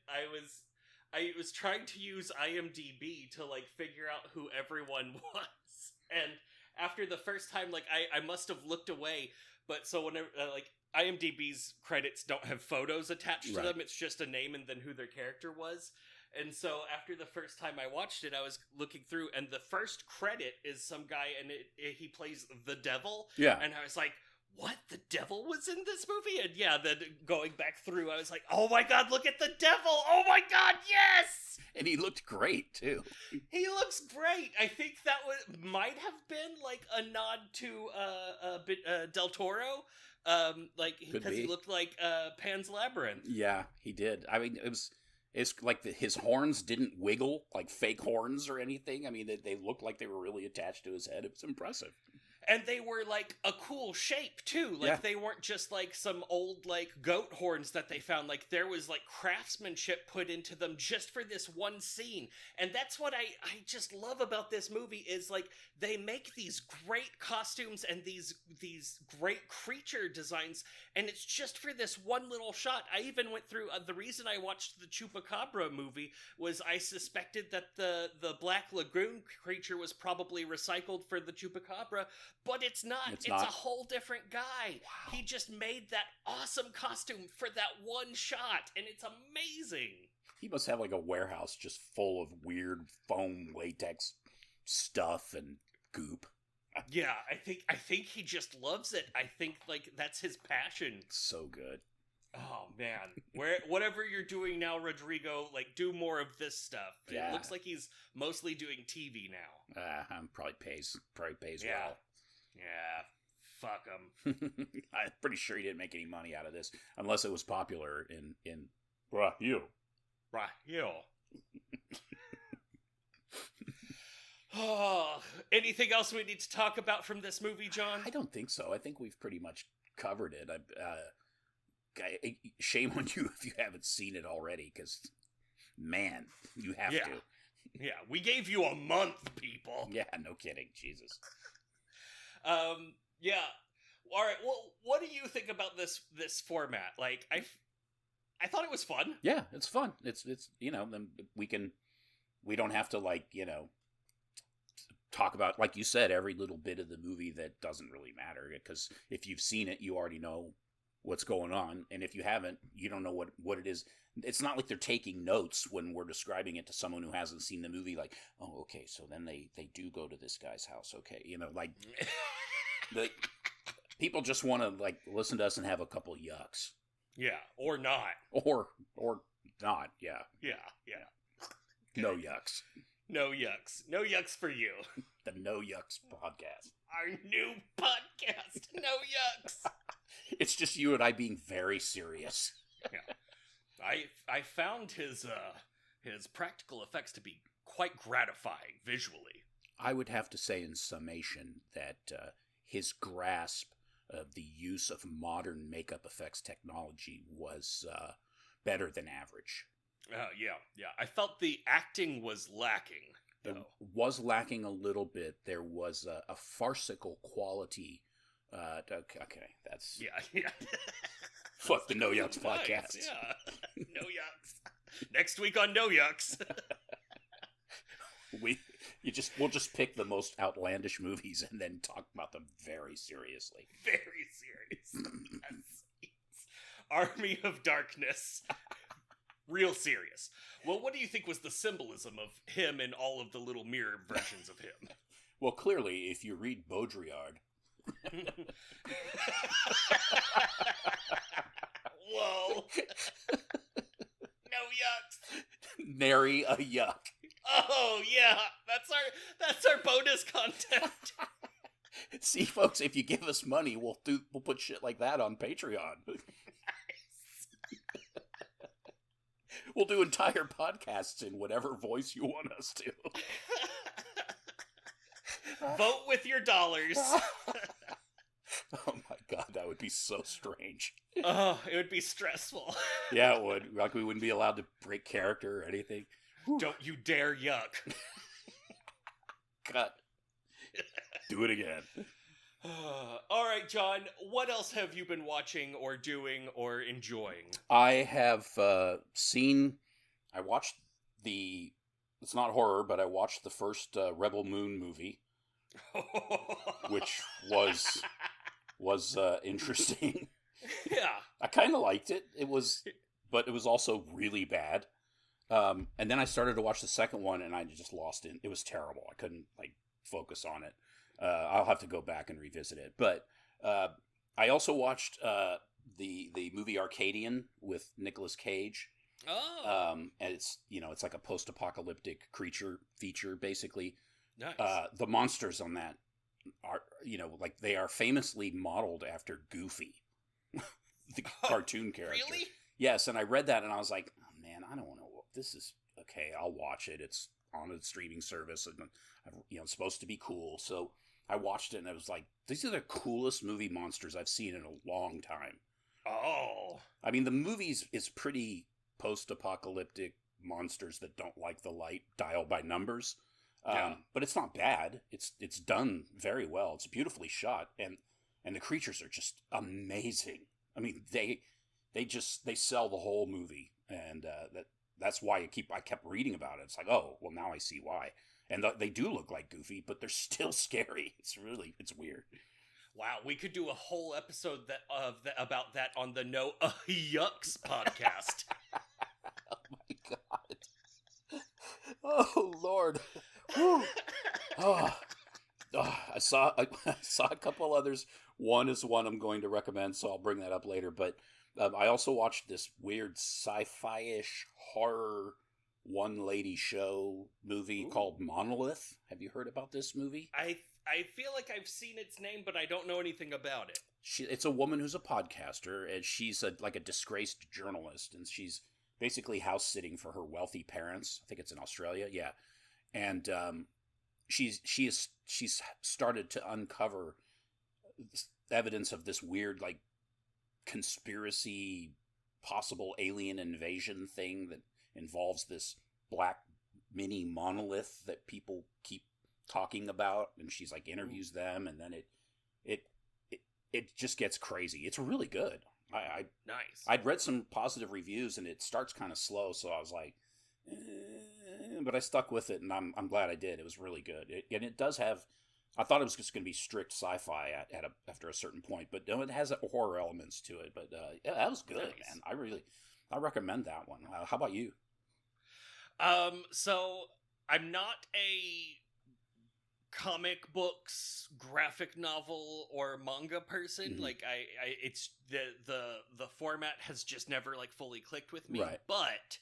S1: I was trying to use IMDb to, like, figure out who everyone was. And after the first time, like, I must have looked away, But so whenever, like, IMDb's credits don't have photos attached to
S2: Right.
S1: them, it's just a name and then who their character was. And so after the first time I watched it, I was looking through, and the first credit is some guy, and he plays the devil.
S2: Yeah.
S1: And I was like, what? The devil was in this movie? And yeah, then going back through, I was like, oh my god, look at the devil! Oh my god, yes!
S2: And he looked great, too.
S1: He looks great. I think that might have been like a nod to Del Toro, like because he looked like Pan's Labyrinth.
S2: Yeah, he did. I mean, it's like his horns didn't wiggle like fake horns or anything. I mean, they looked like they were really attached to his head. It was impressive.
S1: And they were like a cool shape too. Like they weren't just like some old like goat horns that they found. Like there was like craftsmanship put into them just for this one scene. And that's what I just love about this movie is like they make these great costumes and these great creature designs, and it's just for this one little shot. I even went through the reason I watched the Chupacabra movie was I suspected that the Black Lagoon creature was probably recycled for the Chupacabra. But it's not. It's a whole different guy. Wow. He just made that awesome costume for that one shot, and it's amazing.
S2: He must have like a warehouse just full of weird foam latex stuff and goop.
S1: Yeah, I think he just loves it. I think like that's his passion.
S2: So good.
S1: Oh man, whatever you're doing now, Rodrigo, like do more of this stuff. Yeah. It looks like he's mostly doing TV now.
S2: Probably pays well.
S1: Yeah, fuck him.
S2: I'm pretty sure he didn't make any money out of this, unless it was popular in Brazil.
S1: Oh, anything else we need to talk about from this movie, John?
S2: I don't think so. I think we've pretty much covered it. Shame on you if you haven't seen it already, because, man, you have to.
S1: Yeah, we gave you a month, people.
S2: Yeah, no kidding. Jesus.
S1: Yeah. All right. Well, what do you think about this format? Like, I thought it was fun.
S2: Yeah, it's fun. It's then we don't have to talk about, like you said, every little bit of the movie that doesn't really matter, because if you've seen it, you already know what's going on, and if you haven't, you don't know what it is. It's not like they're taking notes when we're describing it to someone who hasn't seen the movie, like, oh, okay, so then they do go to this guy's house, okay, like the people just want to listen to us and have a couple yucks.
S1: Yeah, or not.
S2: Or not, yeah.
S1: Yeah.
S2: No yucks.
S1: No yucks. No yucks for you.
S2: The No Yucks podcast.
S1: Our new podcast, No Yucks.
S2: It's just you and I being very serious.
S1: Yeah. I found his practical effects to be quite gratifying visually.
S2: I would have to say in summation that his grasp of the use of modern makeup effects technology was better than average.
S1: Yeah. I felt the acting was lacking, though.
S2: It was lacking a little bit. There was a farcical quality. Okay, that's...
S1: Yeah.
S2: Fuck the No Yucks podcast.
S1: Nice, yeah. No Yucks. Next week on No Yucks.
S2: We'll just pick the most outlandish movies and then talk about them very seriously.
S1: Very serious. Yes. Army of Darkness. Real serious. Well, what do you think was the symbolism of him and all of the little mirror versions of him?
S2: Well, clearly, if you read Baudrillard...
S1: Whoa. No yucks.
S2: Nary a yuck.
S1: Oh, yeah. That's our bonus content.
S2: See, folks, if you give us money, we'll put shit like that on Patreon. We'll do entire podcasts in whatever voice you want us to.
S1: Vote with your dollars.
S2: Oh my god, that would be so strange.
S1: Oh, it would be stressful.
S2: Yeah, it would. Like, we wouldn't be allowed to break character or anything.
S1: Don't you dare yuck.
S2: Cut. Do it again.
S1: All right, John, what else have you been watching or doing or enjoying?
S2: I have I watched it's not horror, but I watched the first Rebel Moon movie, which was was interesting.
S1: Yeah.
S2: I kind of liked it. But it was also really bad. And then I started to watch the second one, and I just lost it. It was terrible. I couldn't focus on it. I'll have to go back and revisit it. But I also watched the movie Arcadian with Nicolas Cage.
S1: Oh.
S2: And it's it's like a post-apocalyptic creature feature, basically.
S1: Nice.
S2: The monsters on that are they are famously modeled after Goofy, the cartoon character.
S1: Really?
S2: Yes, and I read that and I was like, oh, man, I don't want to. This is okay. I'll watch it. It's on a streaming service, and it's supposed to be cool. So I watched it, and I was like, these are the coolest movie monsters I've seen in a long time.
S1: Oh.
S2: I mean, the movies is pretty post-apocalyptic monsters that don't like the light, dial by numbers. But it's not bad. It's done very well. It's beautifully shot, and the creatures are just amazing. I mean, they sell the whole movie, and that's why I kept reading about it. It's like, oh, well, now I see why. And they do look like Goofy, but they're still scary. It's weird.
S1: Wow, we could do a whole episode about that on the No Yucks podcast.
S2: Oh my god! Oh Lord! Whew. I saw a couple others. One is one I'm going to recommend, so I'll bring that up later. But I also watched this weird sci-fi-ish horror one-lady show movie called Monolith. Have you heard about this movie?
S1: I feel like I've seen its name, but I don't know anything about it.
S2: It's a woman who's a podcaster, and she's a disgraced journalist, and she's basically house-sitting for her wealthy parents. I think it's in Australia, yeah. And she's started to uncover evidence of this weird, conspiracy, possible alien invasion thing that involves this black mini monolith that people keep talking about, and she's interviews them, and then it just gets crazy. It's really good.
S1: Nice.
S2: I'd read some positive reviews, and it starts kind of slow, so I was like, but I stuck with it, and I'm glad I did. It was really good, and it does have. I thought it was just going to be strict sci-fi after a certain point, but no, it has horror elements to it. But yeah, that was good,
S1: nice.
S2: Man. I recommend that one. How about you?
S1: So I'm not a comic books, graphic novel, or manga person.
S2: Mm-hmm.
S1: It's the format has just never fully clicked with me.
S2: Right.
S1: But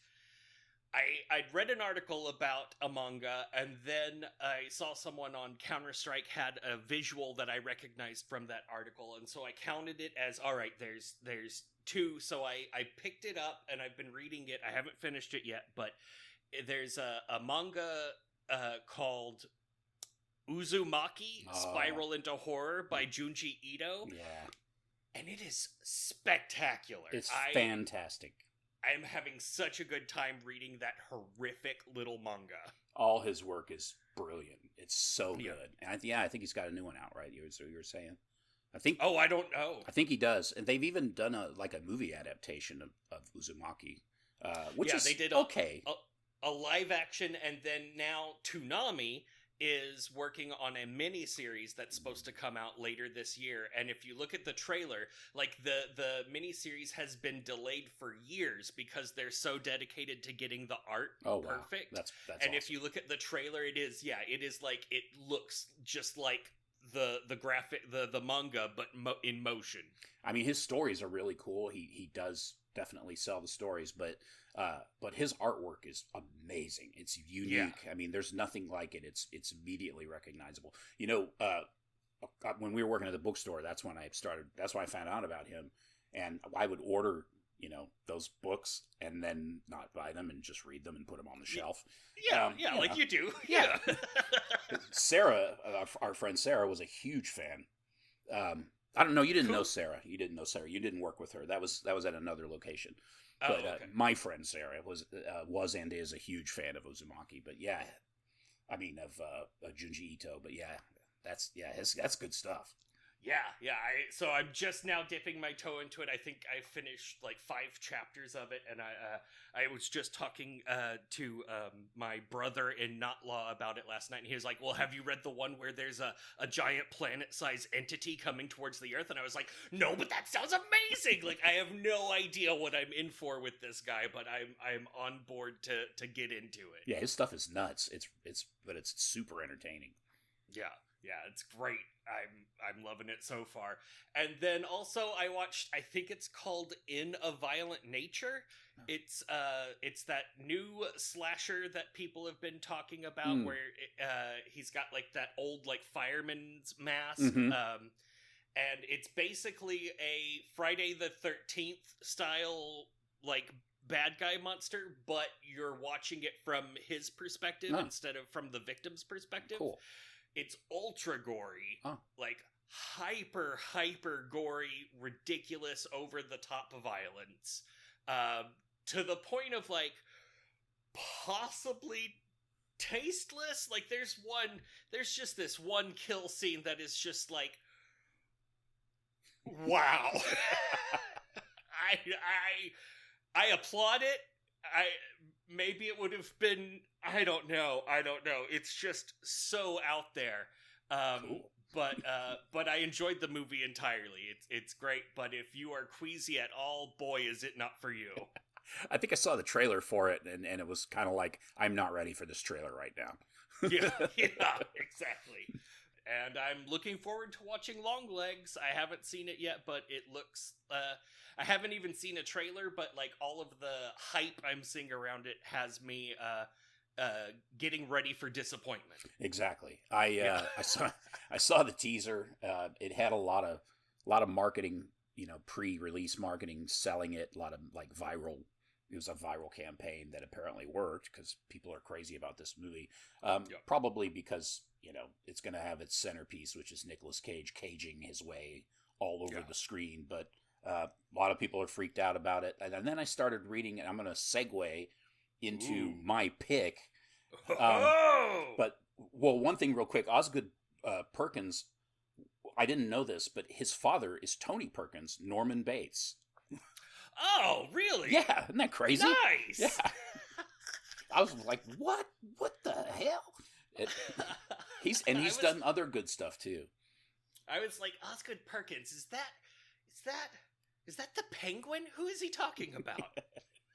S1: I'd read an article about a manga, and then I saw someone on Counter-Strike had a visual that I recognized from that article, and so I counted it as, all right, there's two, so I picked it up, and I've been reading it. I haven't finished it yet, but there's a manga called Uzumaki, Spiral into Horror by Junji Ito.
S2: Yeah.
S1: And it is spectacular.
S2: It's fantastic.
S1: I'm having such a good time reading that horrific little manga.
S2: All his work is brilliant. It's so good. And I think he's got a new one out, right? You were saying? I think.
S1: Oh, I don't know.
S2: I think he does. And they've even done a movie adaptation of Uzumaki, which is
S1: they did
S2: okay.
S1: A live action, and then now Toonami is working on a mini-series that's supposed to come out later this year. And if you look at the trailer, the mini-series has been delayed for years because they're so dedicated to getting the art perfect.
S2: Wow. That's
S1: and
S2: awesome.
S1: if you look at the trailer, it looks just like the graphic, the manga, but in motion.
S2: I mean, his stories are really cool. He does definitely sell the stories, but his artwork is amazing. It's unique. Yeah. I mean, there's nothing like it. It's immediately recognizable. When we were working at the bookstore, that's when I found out about him, and I would order those books and then not buy them and just read them and put them on the shelf.
S1: Like you do.
S2: Yeah. Sarah, our friend Sarah, was a huge fan. I don't know. You didn't know Sarah. You didn't know Sarah. You didn't work with her. That was at another location. But
S1: okay.
S2: My friend Sarah was and is a huge fan of Uzumaki. But yeah, I mean of Junji Ito. But yeah, that's good stuff.
S1: So I'm just now dipping my toe into it. I think I finished like 5 chapters of it, and I was just talking to my brother-in-law about it last night, and he was like, well, have you read the one where there's a giant planet-sized entity coming towards the Earth? And I was like, no, but that sounds amazing! Like, I have no idea what I'm in for with this guy, but I'm on board to get into it.
S2: Yeah, his stuff is nuts. But it's super entertaining.
S1: Yeah, it's great. I'm loving it so far. And then also I watched, I think it's called In a Violent Nature. Oh. It's that new slasher that people have been talking about where he's got like that old like fireman's mask.
S2: Mm-hmm.
S1: And it's basically a Friday the 13th style like bad guy monster, but you're watching it from his perspective instead of from the victim's perspective.
S2: Cool.
S1: It's ultra gory, like hyper gory, ridiculous, over the top violence, to the point of like possibly tasteless. Like there's just this one kill scene that is just like, wow. I applaud it. Maybe it would have been, I don't know. It's just so out there. Cool. But I enjoyed the movie entirely. It's great, but if you are queasy at all, boy, is it not for you.
S2: I think I saw the trailer for it, and it was kind of like, I'm not ready for this trailer right now.
S1: yeah, exactly. And I'm looking forward to watching Longlegs. I haven't seen it yet, but it looks... I haven't even seen a trailer, but like all of the hype I'm seeing around it has me getting ready for disappointment.
S2: Exactly. I saw the teaser. It had a lot of marketing, pre-release marketing, selling it. A lot of like viral. It was a viral campaign that apparently worked because people are crazy about this movie. Probably because it's going to have its centerpiece, which is Nicolas Cage caging his way all over the screen, but. A lot of people are freaked out about it. And then I started reading, and I'm going to segue into my pick. But, one thing real quick. Osgood Perkins, I didn't know this, but his father is Tony Perkins, Norman Bates.
S1: Oh, really?
S2: Yeah, isn't that crazy?
S1: Nice!
S2: Yeah. I was like, what? What the hell? He's done other good stuff, too.
S1: I was like, Osgood Perkins, is that the Penguin? Who is he talking about?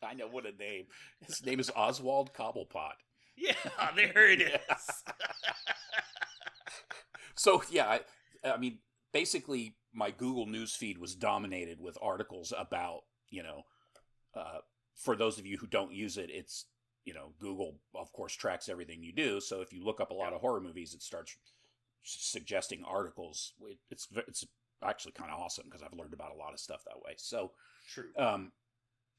S2: I know, what a name. His name is Oswald Cobblepot.
S1: Yeah, there it is.
S2: So, yeah, I mean, basically, my Google newsfeed was dominated with articles about, for those of you who don't use it, it's, Google, of course, tracks everything you do. So if you look up a lot of horror movies, it starts suggesting articles. It's actually kind of awesome because I've learned about a lot of stuff that way. So
S1: true.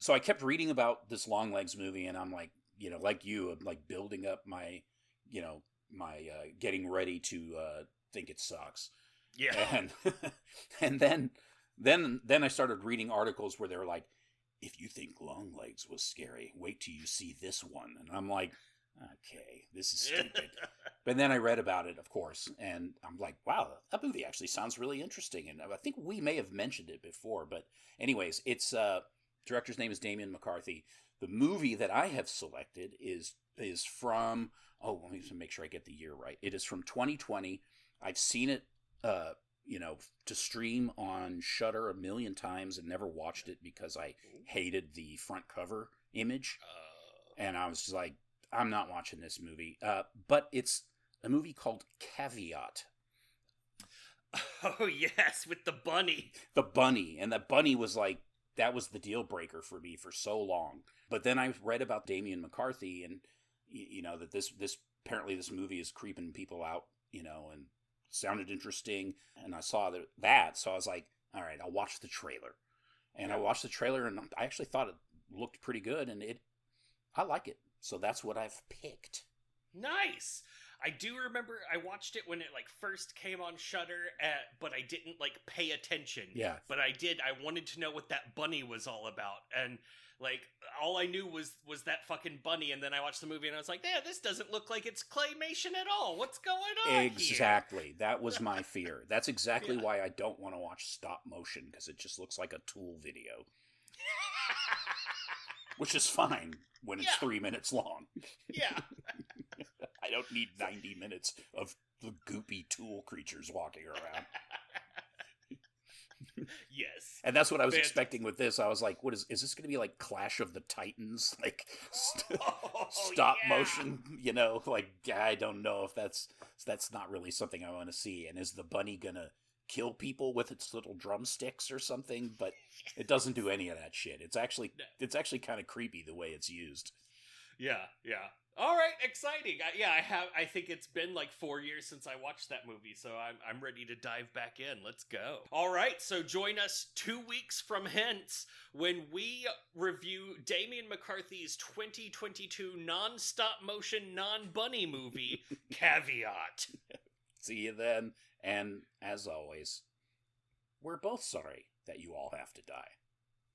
S2: So I kept reading about this Longlegs movie, and I'm like, like you, I'm like building up my, my getting ready to think it sucks.
S1: Yeah.
S2: And then I started reading articles where they're like, if you think Longlegs was scary, wait till you see this one. And I'm like, okay, this is stupid. But then I read about it, of course, and I'm like, wow, that movie actually sounds really interesting. And I think we may have mentioned it before, but anyways, it's director's name is Damien McCarthy. The movie that I have selected is from, let me just make sure I get the year right. It is from 2020. I've seen it, to stream on Shudder a million times and never watched it because I hated the front cover image. And I was just like, I'm not watching this movie. But it's a movie called Caveat.
S1: Oh, yes, with the bunny.
S2: The bunny. And the bunny was like, that was the deal breaker for me for so long. But then I read about Damien McCarthy and, that this apparently this movie is creeping people out, and sounded interesting. And I saw that. So I was like, all right, I'll watch the trailer. And I watched the trailer and I actually thought it looked pretty good. And I like it. So that's what I've picked.
S1: Nice. I do remember I watched it when it like first came on Shudder, but I didn't like pay attention.
S2: Yeah.
S1: But I did. I wanted to know what that bunny was all about, and like all I knew was that fucking bunny. And then I watched the movie and I was like, yeah, this doesn't look like it's claymation at all. What's going on
S2: Exactly.
S1: here?
S2: That was my fear. That's exactly why I don't want to watch stop motion, because it just looks like a Tool video. Which is fine when it's 3 minutes long.
S1: Yeah.
S2: I don't need 90 minutes of the goopy Tool creatures walking around.
S1: Yes.
S2: And that's what I was expecting with this. I was like, what is this going to be like Clash of the Titans? Like stop motion, you know? Like, I don't know if that's not really something I want to see. And is the bunny going to kill people with its little drumsticks or something? But it doesn't do any of that shit. It's actually kind of creepy the way it's used.
S1: Yeah. All right, exciting. I think it's been like 4 years since I watched that movie, so I'm ready to dive back in. Let's go. All right, so join us 2 weeks from hence when we review Damien McCarthy's 2022 non-stop motion, non-bunny movie, Caveat.
S2: See you then, and as always, we're both sorry that you all have to die.